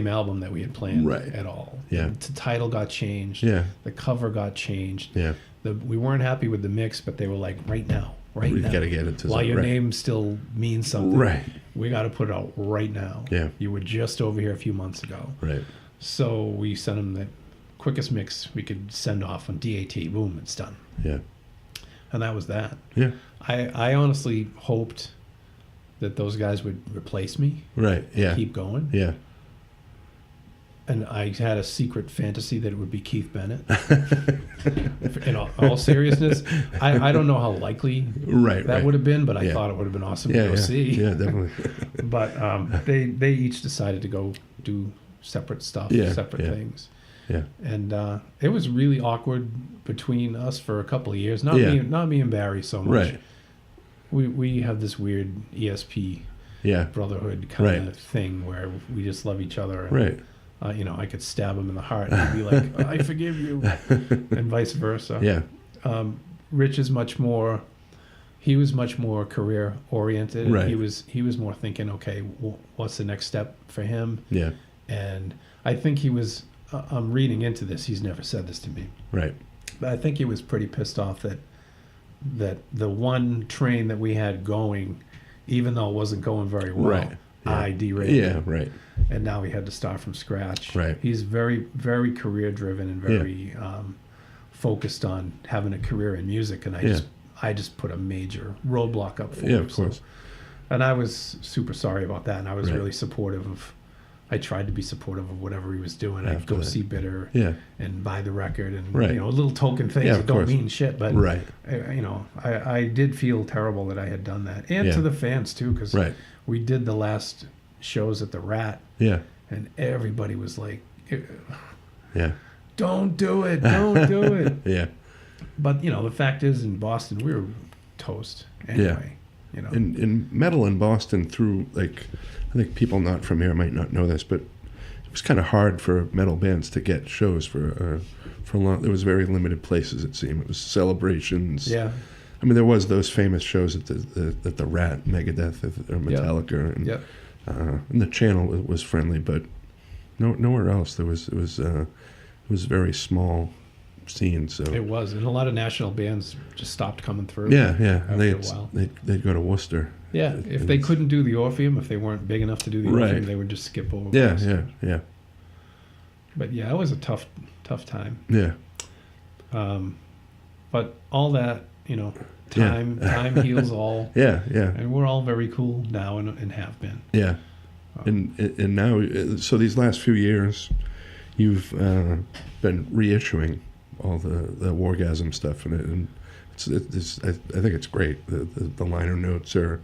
[SPEAKER 2] album that we had planned
[SPEAKER 3] Right.
[SPEAKER 2] at all.
[SPEAKER 3] Yeah.
[SPEAKER 2] The title got changed.
[SPEAKER 3] Yeah.
[SPEAKER 2] The cover got changed.
[SPEAKER 3] Yeah.
[SPEAKER 2] We weren't happy with the mix, but they were like, right now.
[SPEAKER 3] We got to get it to
[SPEAKER 2] While your
[SPEAKER 3] right.
[SPEAKER 2] name still means something.
[SPEAKER 3] Right.
[SPEAKER 2] We got to put it out right now.
[SPEAKER 3] Yeah.
[SPEAKER 2] You were just over here a few months ago.
[SPEAKER 3] Right.
[SPEAKER 2] So we sent them the quickest mix we could send off on DAT. Boom, it's done.
[SPEAKER 3] Yeah.
[SPEAKER 2] And that was that.
[SPEAKER 3] Yeah.
[SPEAKER 2] I honestly hoped that those guys would replace me,
[SPEAKER 3] Right. Yeah.
[SPEAKER 2] keep going.
[SPEAKER 3] Yeah.
[SPEAKER 2] And I had a secret fantasy that it would be Keith Bennett. In all seriousness, I don't know how likely
[SPEAKER 3] Right.
[SPEAKER 2] that
[SPEAKER 3] right.
[SPEAKER 2] would have been, but I
[SPEAKER 3] Yeah.
[SPEAKER 2] thought it would have been awesome
[SPEAKER 3] Yeah.
[SPEAKER 2] to go
[SPEAKER 3] Yeah.
[SPEAKER 2] see.
[SPEAKER 3] Yeah. Definitely.
[SPEAKER 2] But they each decided to go do separate stuff,
[SPEAKER 3] Yeah,
[SPEAKER 2] separate
[SPEAKER 3] yeah.
[SPEAKER 2] things.
[SPEAKER 3] Yeah.
[SPEAKER 2] And it was really awkward between us for a couple of years.
[SPEAKER 3] Yeah.
[SPEAKER 2] Not me and Barry so much.
[SPEAKER 3] Right.
[SPEAKER 2] We have this weird ESP
[SPEAKER 3] Yeah.
[SPEAKER 2] brotherhood kind
[SPEAKER 3] Right.
[SPEAKER 2] of thing where we just love each other. And,
[SPEAKER 3] Right.
[SPEAKER 2] I could stab him in the heart and he'd be like, "I forgive you," and vice versa.
[SPEAKER 3] Yeah.
[SPEAKER 2] Rich is much more. He was much more career oriented.
[SPEAKER 3] Right.
[SPEAKER 2] He was more thinking, okay, what's the next step for him?
[SPEAKER 3] Yeah.
[SPEAKER 2] And I think he was. I'm reading into this. He's never said this to me,
[SPEAKER 3] Right.
[SPEAKER 2] but I think he was pretty pissed off that the one train that we had going, even though it wasn't going very well,
[SPEAKER 3] Right. Yeah.
[SPEAKER 2] I derailed.
[SPEAKER 3] Yeah.
[SPEAKER 2] it.
[SPEAKER 3] Right.
[SPEAKER 2] And now we had to start from scratch.
[SPEAKER 3] Right.
[SPEAKER 2] He's very, very career driven and very focused on having a career in music. And I just put a major roadblock up for
[SPEAKER 3] Yeah.
[SPEAKER 2] him.
[SPEAKER 3] Of course.
[SPEAKER 2] And I was super sorry about that. And I was
[SPEAKER 3] Right.
[SPEAKER 2] really supportive of. I tried to be supportive of whatever he was doing. I'd
[SPEAKER 3] After
[SPEAKER 2] go
[SPEAKER 3] that.
[SPEAKER 2] see Bitter
[SPEAKER 3] Yeah.
[SPEAKER 2] and buy the record and
[SPEAKER 3] Right.
[SPEAKER 2] little token things
[SPEAKER 3] Yeah,
[SPEAKER 2] that
[SPEAKER 3] of
[SPEAKER 2] don't
[SPEAKER 3] course.
[SPEAKER 2] mean shit. But
[SPEAKER 3] Right.
[SPEAKER 2] I did feel terrible that I had done that, and
[SPEAKER 3] Yeah.
[SPEAKER 2] to the fans too, because
[SPEAKER 3] Right.
[SPEAKER 2] we did the last shows at the Rat,
[SPEAKER 3] Yeah.
[SPEAKER 2] and everybody was like,
[SPEAKER 3] Yeah.
[SPEAKER 2] "Don't do it, don't do it."
[SPEAKER 3] Yeah.
[SPEAKER 2] But the fact is, in Boston, we were toast anyway.
[SPEAKER 3] In metal in Boston, through like, I think people not from here might not know this, but it was kind of hard for metal bands to get shows for a long. There was very limited places. It seemed it was celebrations.
[SPEAKER 2] Yeah,
[SPEAKER 3] I mean, there was those famous shows at the Rat, Megadeth, or Metallica, and
[SPEAKER 2] yep.
[SPEAKER 3] And the channel was friendly, but nowhere else. It was very small scene. So
[SPEAKER 2] It was, and a lot of national bands just stopped coming through.
[SPEAKER 3] yeah.
[SPEAKER 2] after a while.
[SPEAKER 3] They'd go to Worcester.
[SPEAKER 2] Yeah, if they couldn't do the Orpheum, if they weren't big enough to do the
[SPEAKER 3] Right.
[SPEAKER 2] Orpheum, they would just skip over.
[SPEAKER 3] Yeah,
[SPEAKER 2] us.
[SPEAKER 3] yeah.
[SPEAKER 2] But yeah, it was a tough time.
[SPEAKER 3] Yeah.
[SPEAKER 2] But all that, time heals all,
[SPEAKER 3] Yeah.
[SPEAKER 2] and we're all very cool now and have been.
[SPEAKER 3] Yeah. And now, so these last few years, you've been reissuing all the Wargasm stuff, and I think it's great. The liner notes are,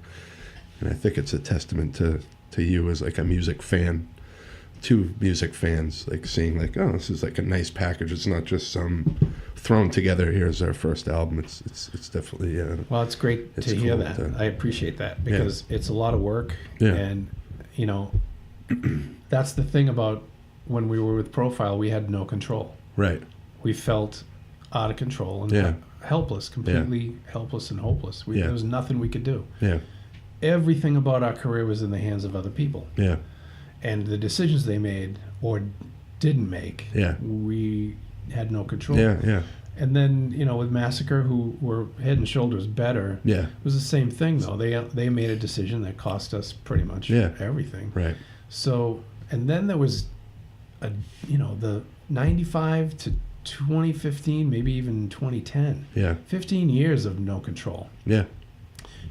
[SPEAKER 3] and I think it's a testament to you as like a music fan, to music fans, like seeing like, oh, this is like a nice package. It's not just some thrown together here as our first album. It's definitely
[SPEAKER 2] Well, it's great
[SPEAKER 3] It's
[SPEAKER 2] to hear
[SPEAKER 3] cool
[SPEAKER 2] that.
[SPEAKER 3] to-
[SPEAKER 2] I appreciate that because it's a lot of work.
[SPEAKER 3] Yeah.
[SPEAKER 2] And, you know, that's the thing about when we were with Profile, we had no control.
[SPEAKER 3] right.
[SPEAKER 2] We felt out of control and
[SPEAKER 3] Yeah.
[SPEAKER 2] helpless, completely helpless and hopeless.
[SPEAKER 3] Yeah.
[SPEAKER 2] There was nothing we could do.
[SPEAKER 3] Yeah,
[SPEAKER 2] Everything about our career was in the hands of other people.
[SPEAKER 3] yeah,
[SPEAKER 2] And the decisions they made or didn't make,
[SPEAKER 3] Yeah.
[SPEAKER 2] we had no control.
[SPEAKER 3] yeah, yeah,
[SPEAKER 2] And then, you know, with Massacre, who were head and shoulders better,
[SPEAKER 3] yeah.
[SPEAKER 2] it was the same thing, though. They made a decision that cost us pretty much
[SPEAKER 3] Yeah.
[SPEAKER 2] everything.
[SPEAKER 3] Right.
[SPEAKER 2] So, and then there was, the 95 to 2015, maybe even 2010.
[SPEAKER 3] Yeah,
[SPEAKER 2] 15 years of no control.
[SPEAKER 3] yeah.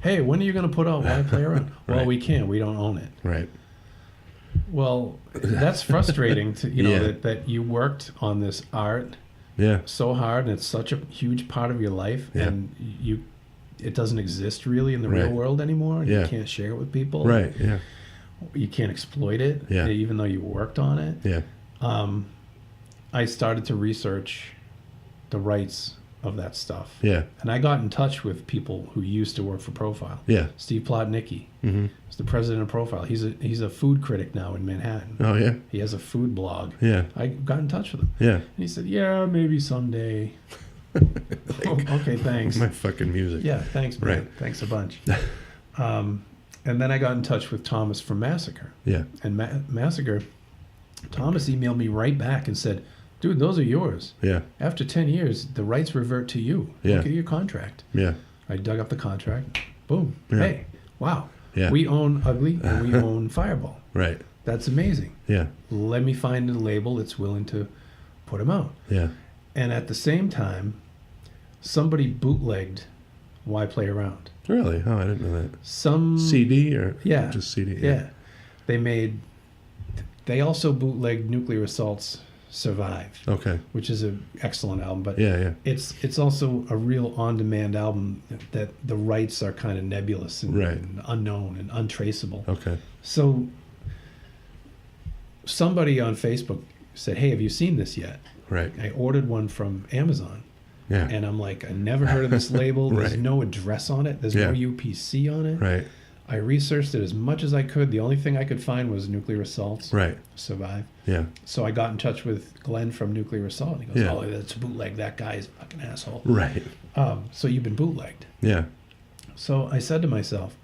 [SPEAKER 2] Hey, when are you going to put out Why Play Around? Well,
[SPEAKER 3] Right.
[SPEAKER 2] we can't. We don't own it.
[SPEAKER 3] Right.
[SPEAKER 2] Well, that's frustrating to,
[SPEAKER 3] Yeah.
[SPEAKER 2] that you worked on this art
[SPEAKER 3] Yeah,
[SPEAKER 2] so hard and it's such a huge part of your life
[SPEAKER 3] Yeah.
[SPEAKER 2] and it doesn't exist really in the
[SPEAKER 3] Right.
[SPEAKER 2] real world anymore. And
[SPEAKER 3] Yeah.
[SPEAKER 2] You can't share it with people.
[SPEAKER 3] right. Yeah,
[SPEAKER 2] You can't exploit it,
[SPEAKER 3] Yeah.
[SPEAKER 2] even though you worked on it.
[SPEAKER 3] yeah,
[SPEAKER 2] I started to research the rights of that stuff.
[SPEAKER 3] yeah,
[SPEAKER 2] And I got in touch with people who used to work for Profile.
[SPEAKER 3] yeah.
[SPEAKER 2] Steve Plotnicki
[SPEAKER 3] Mm-hmm.
[SPEAKER 2] is the president of Profile. He's a food critic now in Manhattan.
[SPEAKER 3] Oh yeah,
[SPEAKER 2] He has a food blog.
[SPEAKER 3] yeah,
[SPEAKER 2] I got in touch with him.
[SPEAKER 3] yeah.
[SPEAKER 2] And he said, yeah, maybe someday. Oh, okay, thanks.
[SPEAKER 3] My fucking music.
[SPEAKER 2] Yeah, thanks, man.
[SPEAKER 3] Right.
[SPEAKER 2] Thanks a bunch. And then I got in touch with Thomas from Massacre.
[SPEAKER 3] Yeah,
[SPEAKER 2] And Massacre, Thomas emailed me right back and said, dude, those are yours.
[SPEAKER 3] yeah,
[SPEAKER 2] After 10 years, the rights revert to you.
[SPEAKER 3] Yeah.
[SPEAKER 2] Look at your contract.
[SPEAKER 3] yeah,
[SPEAKER 2] I dug up the contract. Boom.
[SPEAKER 3] Yeah.
[SPEAKER 2] Hey, wow.
[SPEAKER 3] Yeah.
[SPEAKER 2] We own Ugly and we own Fireball.
[SPEAKER 3] right.
[SPEAKER 2] That's amazing.
[SPEAKER 3] Yeah,
[SPEAKER 2] Let me find a label that's willing to put them out.
[SPEAKER 3] yeah.
[SPEAKER 2] And at the same time, somebody bootlegged Why Play Around.
[SPEAKER 3] Really? Oh, I didn't know that.
[SPEAKER 2] Some
[SPEAKER 3] CD or
[SPEAKER 2] Yeah.
[SPEAKER 3] just CD?
[SPEAKER 2] Yeah. They also bootlegged Nuclear Assault's Survive,
[SPEAKER 3] Okay.
[SPEAKER 2] which is an excellent album, but
[SPEAKER 3] Yeah, yeah.
[SPEAKER 2] it's also a real on-demand album that the rights are kind of nebulous and,
[SPEAKER 3] Right.
[SPEAKER 2] and unknown and untraceable.
[SPEAKER 3] Okay.
[SPEAKER 2] So somebody on Facebook said, hey, have you seen this yet?
[SPEAKER 3] Right.
[SPEAKER 2] I ordered one from Amazon.
[SPEAKER 3] Yeah.
[SPEAKER 2] And I'm like, I never heard of this label. There's
[SPEAKER 3] Right.
[SPEAKER 2] no address on it. There's no
[SPEAKER 3] Yeah.
[SPEAKER 2] UPC on it.
[SPEAKER 3] Right.
[SPEAKER 2] I researched it as much as I could. The only thing I could find was Nuclear Assault's
[SPEAKER 3] Right.
[SPEAKER 2] Survive.
[SPEAKER 3] Yeah.
[SPEAKER 2] So I got in touch with Glenn from Nuclear Assault. And he goes,
[SPEAKER 3] Yeah.
[SPEAKER 2] oh, that's a bootleg. That guy's a fucking asshole.
[SPEAKER 3] Right.
[SPEAKER 2] So you've been bootlegged.
[SPEAKER 3] Yeah.
[SPEAKER 2] So I said to myself,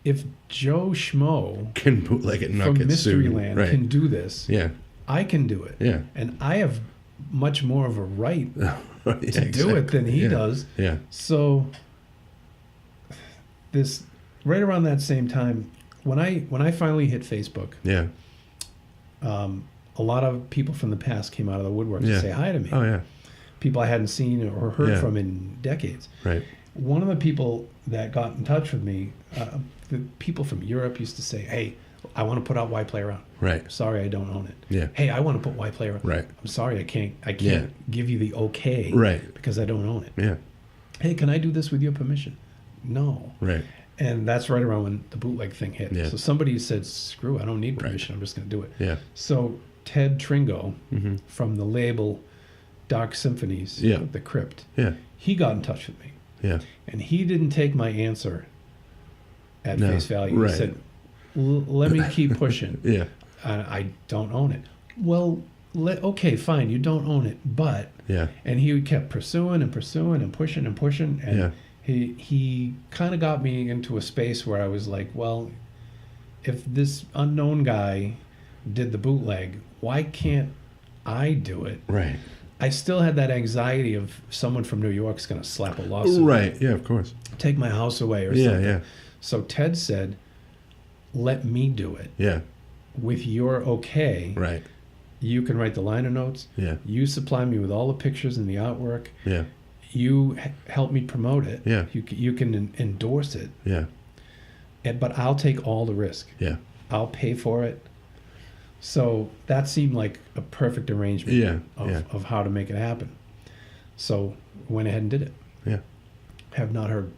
[SPEAKER 2] if Joe Schmo
[SPEAKER 3] Can bootleg it and not
[SPEAKER 2] from
[SPEAKER 3] get sued.
[SPEAKER 2] Mysteryland
[SPEAKER 3] Right.
[SPEAKER 2] can do this,
[SPEAKER 3] Yeah.
[SPEAKER 2] I can do it.
[SPEAKER 3] Yeah.
[SPEAKER 2] And I have much more of a right
[SPEAKER 3] Right.
[SPEAKER 2] to do it than he
[SPEAKER 3] Yeah.
[SPEAKER 2] does.
[SPEAKER 3] Yeah.
[SPEAKER 2] So this right around that same time, when I finally hit Facebook,
[SPEAKER 3] Yeah.
[SPEAKER 2] a lot of people from the past came out of the woodwork
[SPEAKER 3] Yeah.
[SPEAKER 2] to say hi to me.
[SPEAKER 3] Oh yeah.
[SPEAKER 2] People I hadn't seen or heard
[SPEAKER 3] Yeah.
[SPEAKER 2] from in decades.
[SPEAKER 3] Right.
[SPEAKER 2] One of the people that got in touch with me, the people from Europe used to say, hey, I want to put out Why Play Around.
[SPEAKER 3] Right.
[SPEAKER 2] Sorry, I don't own it.
[SPEAKER 3] Yeah.
[SPEAKER 2] Hey, I want to put Why Play Around.
[SPEAKER 3] Right.
[SPEAKER 2] I'm sorry, I can't
[SPEAKER 3] Yeah.
[SPEAKER 2] give you the okay.
[SPEAKER 3] Right.
[SPEAKER 2] Because I don't own it.
[SPEAKER 3] Yeah.
[SPEAKER 2] Hey, can I do this with your permission? No.
[SPEAKER 3] Right.
[SPEAKER 2] And that's right around when the bootleg thing hit.
[SPEAKER 3] Yeah.
[SPEAKER 2] So somebody said, screw, I don't need
[SPEAKER 3] Right.
[SPEAKER 2] permission. I'm just going to do it.
[SPEAKER 3] Yeah.
[SPEAKER 2] So Ted Tringo
[SPEAKER 3] Mm-hmm.
[SPEAKER 2] from the label Dark Symphonies,
[SPEAKER 3] Yeah.
[SPEAKER 2] The Crypt,
[SPEAKER 3] Yeah.
[SPEAKER 2] he got in touch with me.
[SPEAKER 3] Yeah.
[SPEAKER 2] And he didn't take my answer at
[SPEAKER 3] No,
[SPEAKER 2] face value.
[SPEAKER 3] right.
[SPEAKER 2] He said, let me keep pushing.
[SPEAKER 3] Yeah.
[SPEAKER 2] I don't own it. Well, okay, fine, you don't own it, but...
[SPEAKER 3] Yeah.
[SPEAKER 2] And he kept pursuing and pursuing and pushing and pushing. And
[SPEAKER 3] Yeah.
[SPEAKER 2] he kind of got me into a space where I was like, well, if this unknown guy did the bootleg, why can't I do it?
[SPEAKER 3] Right.
[SPEAKER 2] I still had that anxiety of someone from New York's going to slap a lawsuit,
[SPEAKER 3] Right. Yeah. Of course.
[SPEAKER 2] take my house away or
[SPEAKER 3] Yeah.
[SPEAKER 2] something.
[SPEAKER 3] Yeah.
[SPEAKER 2] So Ted said, let me do it.
[SPEAKER 3] Yeah.
[SPEAKER 2] With your okay,
[SPEAKER 3] Right.
[SPEAKER 2] you can write the liner notes.
[SPEAKER 3] Yeah.
[SPEAKER 2] You supply me with all the pictures and the artwork.
[SPEAKER 3] Yeah.
[SPEAKER 2] You help me promote it.
[SPEAKER 3] Yeah.
[SPEAKER 2] You can endorse it,
[SPEAKER 3] Yeah.
[SPEAKER 2] but I'll take all the risk.
[SPEAKER 3] Yeah.
[SPEAKER 2] I'll pay for it. So that seemed like a perfect arrangement
[SPEAKER 3] Yeah.
[SPEAKER 2] of,
[SPEAKER 3] Yeah.
[SPEAKER 2] of how to make it happen. So went ahead and did it.
[SPEAKER 3] Yeah.
[SPEAKER 2] Have not heard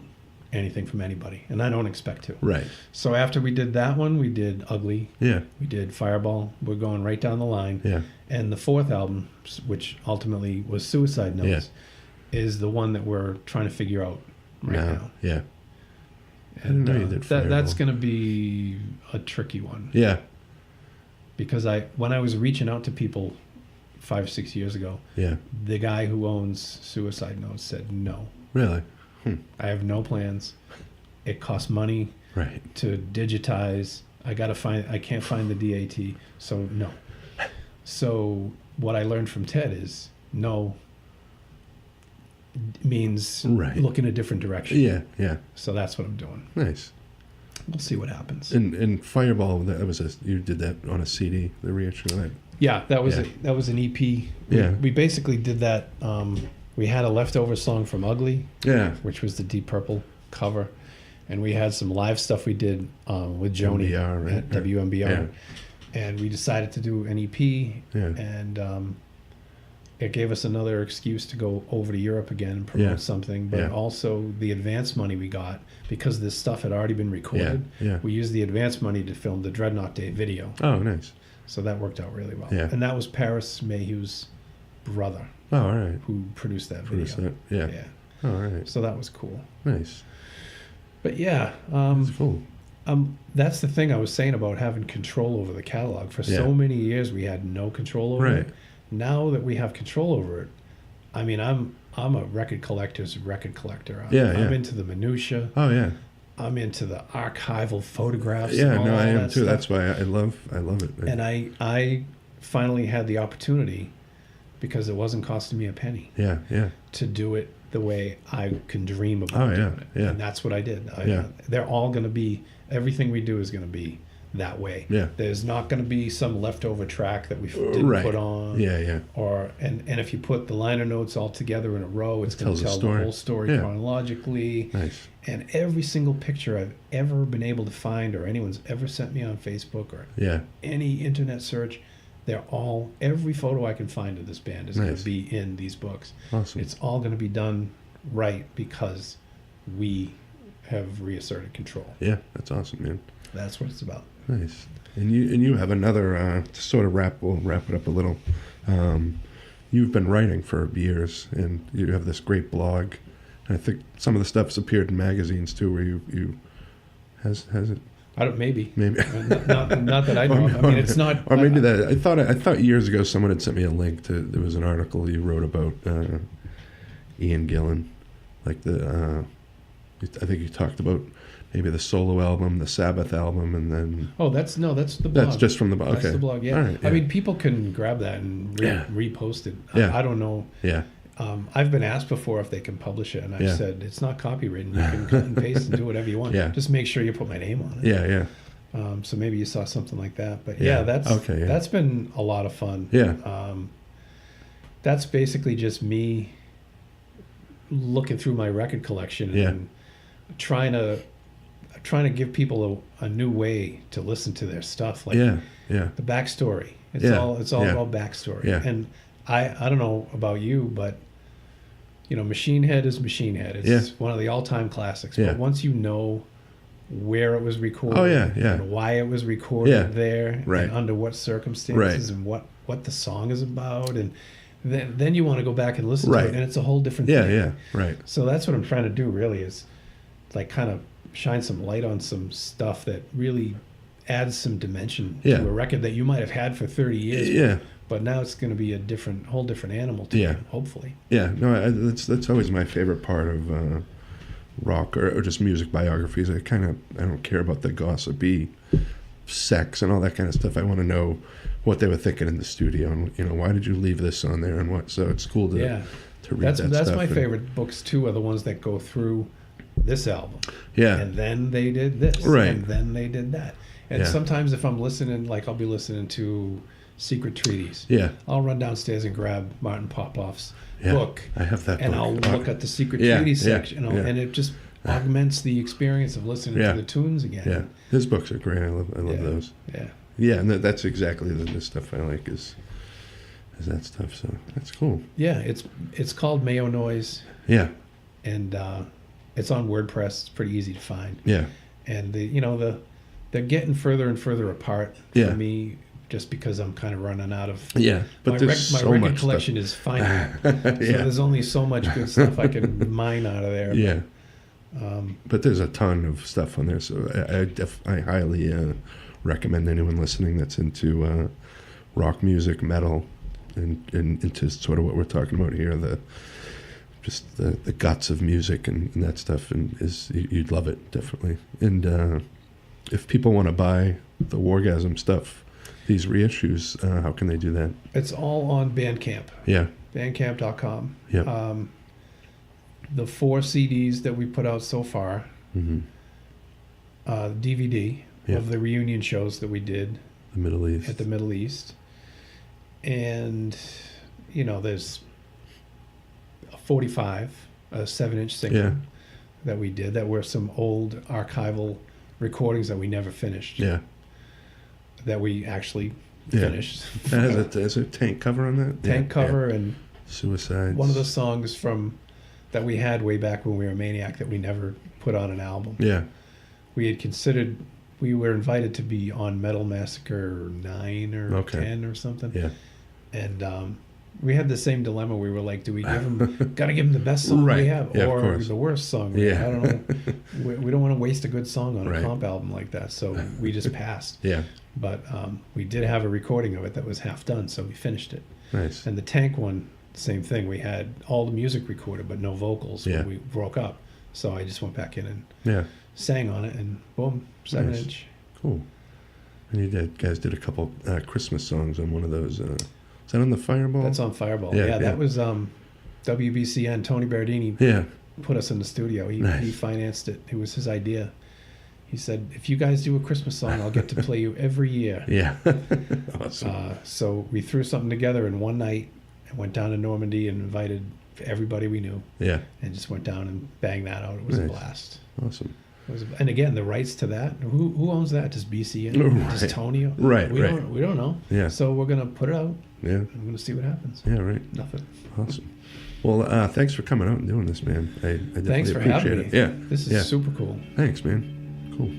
[SPEAKER 2] anything from anybody, and I don't expect to.
[SPEAKER 3] Right.
[SPEAKER 2] So after we did that one, we did Ugly,
[SPEAKER 3] Yeah.
[SPEAKER 2] we did Fireball. We're going right down the line.
[SPEAKER 3] Yeah.
[SPEAKER 2] And the fourth album, which ultimately was Suicide Notes, is the one that we're trying to figure out right now.
[SPEAKER 3] Yeah.
[SPEAKER 2] And
[SPEAKER 3] I didn't know you did Fireball.
[SPEAKER 2] that's going to be a tricky one.
[SPEAKER 3] Yeah.
[SPEAKER 2] Because when I was reaching out to people 5 or 6 years ago,
[SPEAKER 3] Yeah.
[SPEAKER 2] the guy who owns Suicide Notes said no.
[SPEAKER 3] Really?
[SPEAKER 2] I have no plans. It costs money
[SPEAKER 3] Right.
[SPEAKER 2] to digitize. I can't find the DAT, so no. So what I learned from Ted is no means
[SPEAKER 3] Right.
[SPEAKER 2] look in a different direction.
[SPEAKER 3] Yeah. Yeah.
[SPEAKER 2] So that's what I'm doing.
[SPEAKER 3] Nice.
[SPEAKER 2] We'll see what happens.
[SPEAKER 3] And Fireball, you did that on a CD, the reissue of that.
[SPEAKER 2] Yeah, that was
[SPEAKER 3] Yeah.
[SPEAKER 2] that was an EP.
[SPEAKER 3] Yeah.
[SPEAKER 2] We basically did that. We had a leftover song from Ugly,
[SPEAKER 3] Yeah.
[SPEAKER 2] which was the Deep Purple cover, and we had some live stuff we did with Joni
[SPEAKER 3] WMBR, right?
[SPEAKER 2] at WMBR,
[SPEAKER 3] Yeah.
[SPEAKER 2] and we decided to do an EP,
[SPEAKER 3] Yeah.
[SPEAKER 2] and it gave us another excuse to go over to Europe again and promote
[SPEAKER 3] Yeah.
[SPEAKER 2] something, but
[SPEAKER 3] Yeah.
[SPEAKER 2] also the advance money we got, because this stuff had already been recorded.
[SPEAKER 3] Yeah.
[SPEAKER 2] We used the advance money to film the Dreadnought Day video.
[SPEAKER 3] Oh, nice.
[SPEAKER 2] So that worked out really well.
[SPEAKER 3] Yeah.
[SPEAKER 2] And that was Paris Mayhew's brother
[SPEAKER 3] Oh, all right.
[SPEAKER 2] who produced that
[SPEAKER 3] What
[SPEAKER 2] video.
[SPEAKER 3] is that? Yeah.
[SPEAKER 2] Yeah.
[SPEAKER 3] Oh, all right.
[SPEAKER 2] So that was cool.
[SPEAKER 3] Nice.
[SPEAKER 2] But yeah,
[SPEAKER 3] That's cool.
[SPEAKER 2] that's the thing I was saying about having control over the catalog. For so
[SPEAKER 3] Yeah.
[SPEAKER 2] many years we had no control over
[SPEAKER 3] Right.
[SPEAKER 2] it. Now that we have control over it, I mean, I'm a record collector's record collector. I'm
[SPEAKER 3] Yeah.
[SPEAKER 2] into the minutia.
[SPEAKER 3] Oh, yeah.
[SPEAKER 2] I'm into the archival photographs.
[SPEAKER 3] Yeah,
[SPEAKER 2] and
[SPEAKER 3] no,
[SPEAKER 2] all
[SPEAKER 3] I am
[SPEAKER 2] that
[SPEAKER 3] too.
[SPEAKER 2] stuff.
[SPEAKER 3] That's why I love it.
[SPEAKER 2] And I finally had the opportunity, because it wasn't costing me a penny,
[SPEAKER 3] Yeah. Yeah.
[SPEAKER 2] to do it the way I can dream about
[SPEAKER 3] Oh, yeah,
[SPEAKER 2] doing it.
[SPEAKER 3] yeah.
[SPEAKER 2] And that's what I did.
[SPEAKER 3] Yeah.
[SPEAKER 2] They're all going to be, everything we do is going to be that way.
[SPEAKER 3] Yeah.
[SPEAKER 2] There's not going to be some leftover track that we didn't
[SPEAKER 3] Right.
[SPEAKER 2] put on.
[SPEAKER 3] Yeah. Yeah.
[SPEAKER 2] Or and if you put the liner notes all together in a row, it's going
[SPEAKER 3] tells
[SPEAKER 2] to
[SPEAKER 3] a
[SPEAKER 2] tell the
[SPEAKER 3] story.
[SPEAKER 2] whole story
[SPEAKER 3] Yeah.
[SPEAKER 2] chronologically.
[SPEAKER 3] Nice.
[SPEAKER 2] And every single picture I've ever been able to find, or anyone's ever sent me on Facebook or
[SPEAKER 3] Yeah.
[SPEAKER 2] any internet search, every photo I can find of this band is going
[SPEAKER 3] Nice.
[SPEAKER 2] to be in these books.
[SPEAKER 3] Awesome.
[SPEAKER 2] It's all going to be done right because we have reasserted control.
[SPEAKER 3] Yeah. That's awesome, man.
[SPEAKER 2] That's what it's about.
[SPEAKER 3] Nice. And you have another to sort of we'll wrap it up a little. You've been writing for years, and you have this great blog. And I think some of the stuff's appeared in magazines too, where you has it
[SPEAKER 2] I don't maybe
[SPEAKER 3] maybe.
[SPEAKER 2] not that I know. Of. I mean, it's not.
[SPEAKER 3] Or maybe that I thought years ago someone had sent me a link to, there was an article you wrote about Ian Gillan, like I think you talked about maybe the solo album, the Sabbath album, and then
[SPEAKER 2] Oh, that's the blog.
[SPEAKER 3] that's just from the blog.
[SPEAKER 2] That's
[SPEAKER 3] Okay,
[SPEAKER 2] the blog. Yeah.
[SPEAKER 3] All right,
[SPEAKER 2] I mean, people can grab that and
[SPEAKER 3] Yeah.
[SPEAKER 2] repost it.
[SPEAKER 3] Yeah.
[SPEAKER 2] I don't know.
[SPEAKER 3] yeah,
[SPEAKER 2] I've been asked before if they can publish it, and I've
[SPEAKER 3] Yeah.
[SPEAKER 2] said it's not copywritten. You can cut and paste and do whatever you want.
[SPEAKER 3] Yeah.
[SPEAKER 2] Just make sure you put my name on it.
[SPEAKER 3] yeah.
[SPEAKER 2] So maybe you saw something like that. But
[SPEAKER 3] Yeah.
[SPEAKER 2] yeah, that's
[SPEAKER 3] Okay, yeah.
[SPEAKER 2] that's been a lot of fun.
[SPEAKER 3] Yeah.
[SPEAKER 2] That's basically just me looking through my record collection
[SPEAKER 3] Yeah.
[SPEAKER 2] and trying to give people a new way to listen to their stuff. Like
[SPEAKER 3] Yeah.
[SPEAKER 2] the backstory. It's
[SPEAKER 3] Yeah.
[SPEAKER 2] all
[SPEAKER 3] Yeah.
[SPEAKER 2] about backstory.
[SPEAKER 3] Yeah.
[SPEAKER 2] And I don't know about you, but Machine Head is Machine Head. It's
[SPEAKER 3] Yeah.
[SPEAKER 2] one of the all-time classics.
[SPEAKER 3] Yeah.
[SPEAKER 2] But once you know where it was recorded,
[SPEAKER 3] Oh, yeah, yeah.
[SPEAKER 2] and why it was recorded
[SPEAKER 3] Yeah.
[SPEAKER 2] there,
[SPEAKER 3] Right.
[SPEAKER 2] and under what circumstances, and what the song is about, and then you want to go back and listen to
[SPEAKER 3] Right.
[SPEAKER 2] it, and it's a whole different
[SPEAKER 3] Yeah,
[SPEAKER 2] thing.
[SPEAKER 3] yeah, right.
[SPEAKER 2] So that's what I'm trying to do. Really, is like kind of shine some light on some stuff that really adds some dimension
[SPEAKER 3] Yeah.
[SPEAKER 2] to a record that you might have had for 30 years.
[SPEAKER 3] Yeah,
[SPEAKER 2] But now it's going to be a whole different animal to
[SPEAKER 3] Yeah.
[SPEAKER 2] you, hopefully.
[SPEAKER 3] yeah. No, that's always my favorite part of rock or just music biographies. I don't care about the gossipy sex and all that kind of stuff. I want to know what they were thinking in the studio, and why did you leave this on there, and what. So it's cool to
[SPEAKER 2] Yeah.
[SPEAKER 3] read
[SPEAKER 2] That's
[SPEAKER 3] that
[SPEAKER 2] that's
[SPEAKER 3] stuff.
[SPEAKER 2] my
[SPEAKER 3] and-
[SPEAKER 2] favorite books too. Are the ones that go through this album,
[SPEAKER 3] Yeah,
[SPEAKER 2] and then they did this,
[SPEAKER 3] Right.
[SPEAKER 2] and then they did that. And
[SPEAKER 3] Yeah.
[SPEAKER 2] sometimes if I'm listening, like I'll be listening to Secret Treaties,
[SPEAKER 3] yeah,
[SPEAKER 2] I'll run downstairs and grab Martin Popoff's
[SPEAKER 3] yeah.
[SPEAKER 2] book,
[SPEAKER 3] I have that
[SPEAKER 2] and
[SPEAKER 3] book.
[SPEAKER 2] I'll look at the Secret
[SPEAKER 3] Yeah,
[SPEAKER 2] Treaties
[SPEAKER 3] yeah,
[SPEAKER 2] section,
[SPEAKER 3] yeah.
[SPEAKER 2] and it just augments the experience of listening
[SPEAKER 3] Yeah.
[SPEAKER 2] to the tunes again.
[SPEAKER 3] Yeah, his books are great. I love
[SPEAKER 2] Yeah.
[SPEAKER 3] those.
[SPEAKER 2] Yeah.
[SPEAKER 3] Yeah, and that's exactly the stuff I like is that stuff. So that's cool.
[SPEAKER 2] Yeah, it's called Mayo Noise,
[SPEAKER 3] Yeah,
[SPEAKER 2] and it's on WordPress. It's pretty easy to find.
[SPEAKER 3] yeah,
[SPEAKER 2] And they're getting further and further apart
[SPEAKER 3] Yeah.
[SPEAKER 2] for me just because I'm kind of running out of.
[SPEAKER 3] Yeah, but
[SPEAKER 2] my
[SPEAKER 3] there's
[SPEAKER 2] my
[SPEAKER 3] so
[SPEAKER 2] record
[SPEAKER 3] much
[SPEAKER 2] collection
[SPEAKER 3] stuff.
[SPEAKER 2] is finite. So
[SPEAKER 3] Yeah.
[SPEAKER 2] there's only so much good stuff I can mine out of there.
[SPEAKER 3] Yeah. But there's a ton of stuff on there, so I highly recommend anyone listening that's into rock music, metal, and into sort of what we're talking about here, the guts of music and that stuff, and you'd love it, definitely. And if people want to buy the Wargasm stuff, these reissues, how can they do that?
[SPEAKER 2] It's all on Bandcamp.
[SPEAKER 3] Yeah.
[SPEAKER 2] Bandcamp.com.
[SPEAKER 3] Yeah.
[SPEAKER 2] The 4 CDs that we put out so far,
[SPEAKER 3] Mm-hmm.
[SPEAKER 2] DVD
[SPEAKER 3] Yeah.
[SPEAKER 2] of the reunion shows that we did
[SPEAKER 3] The Middle East.
[SPEAKER 2] at the Middle East. And, there's a 45, a 7-inch single
[SPEAKER 3] Yeah.
[SPEAKER 2] that we did that were some old archival recordings that we never finished,
[SPEAKER 3] Yeah.
[SPEAKER 2] that we actually
[SPEAKER 3] Yeah.
[SPEAKER 2] finished.
[SPEAKER 3] Has a tank cover on that?
[SPEAKER 2] Tank
[SPEAKER 3] Yeah,
[SPEAKER 2] cover
[SPEAKER 3] yeah.
[SPEAKER 2] and
[SPEAKER 3] Suicides.
[SPEAKER 2] one of the songs that we had way back when we were Maniac that we never put on an album.
[SPEAKER 3] Yeah.
[SPEAKER 2] We were invited to be on Metal Massacre 9 or
[SPEAKER 3] Okay.
[SPEAKER 2] 10 or something.
[SPEAKER 3] Yeah.
[SPEAKER 2] And we had the same dilemma. We were like, do we give him, got to give him the best song
[SPEAKER 3] Right.
[SPEAKER 2] we have,
[SPEAKER 3] Yeah, of
[SPEAKER 2] or
[SPEAKER 3] course.
[SPEAKER 2] the worst song?
[SPEAKER 3] Yeah.
[SPEAKER 2] I don't know. We don't want to waste a good song on
[SPEAKER 3] Right.
[SPEAKER 2] a comp album like that. So we just passed.
[SPEAKER 3] Yeah.
[SPEAKER 2] But we did have a recording of it that was half done, so we finished it.
[SPEAKER 3] Nice.
[SPEAKER 2] And the Tank one, same thing. We had all the music recorded, but no vocals
[SPEAKER 3] Yeah.
[SPEAKER 2] when we broke up. So I just went back in and
[SPEAKER 3] Yeah.
[SPEAKER 2] sang on it, and boom, 7-inch.
[SPEAKER 3] Cool. And you guys did a couple Christmas songs on one of those. Is that on the Fireball?
[SPEAKER 2] That's on Fireball.
[SPEAKER 3] Yeah,
[SPEAKER 2] Yeah,
[SPEAKER 3] yeah.
[SPEAKER 2] that was WBCN. Tony Bardini
[SPEAKER 3] Yeah.
[SPEAKER 2] put us in the studio. He
[SPEAKER 3] Nice.
[SPEAKER 2] financed it. It was his idea. He said, if you guys do a Christmas song, I'll get to play you every year.
[SPEAKER 3] Yeah. Awesome.
[SPEAKER 2] So we threw something together in one night and went down to Normandy and invited everybody we knew
[SPEAKER 3] Yeah.
[SPEAKER 2] and just went down and banged that out. It was a
[SPEAKER 3] Nice.
[SPEAKER 2] blast.
[SPEAKER 3] Awesome.
[SPEAKER 2] And again, the rights to that, who owns that? Does BCN?
[SPEAKER 3] Right.
[SPEAKER 2] Does Tony?
[SPEAKER 3] Right,
[SPEAKER 2] We
[SPEAKER 3] right.
[SPEAKER 2] don't know.
[SPEAKER 3] Yeah.
[SPEAKER 2] So we're gonna put it out.
[SPEAKER 3] Yeah.
[SPEAKER 2] And we're gonna see what happens.
[SPEAKER 3] Yeah. Right.
[SPEAKER 2] Nothing.
[SPEAKER 3] Awesome. Well, thanks for coming out and doing this, man. I definitely
[SPEAKER 2] Thanks for
[SPEAKER 3] appreciate
[SPEAKER 2] having
[SPEAKER 3] it.
[SPEAKER 2] me.
[SPEAKER 3] Yeah.
[SPEAKER 2] This is
[SPEAKER 3] Yeah.
[SPEAKER 2] super cool.
[SPEAKER 3] Thanks, man. Cool.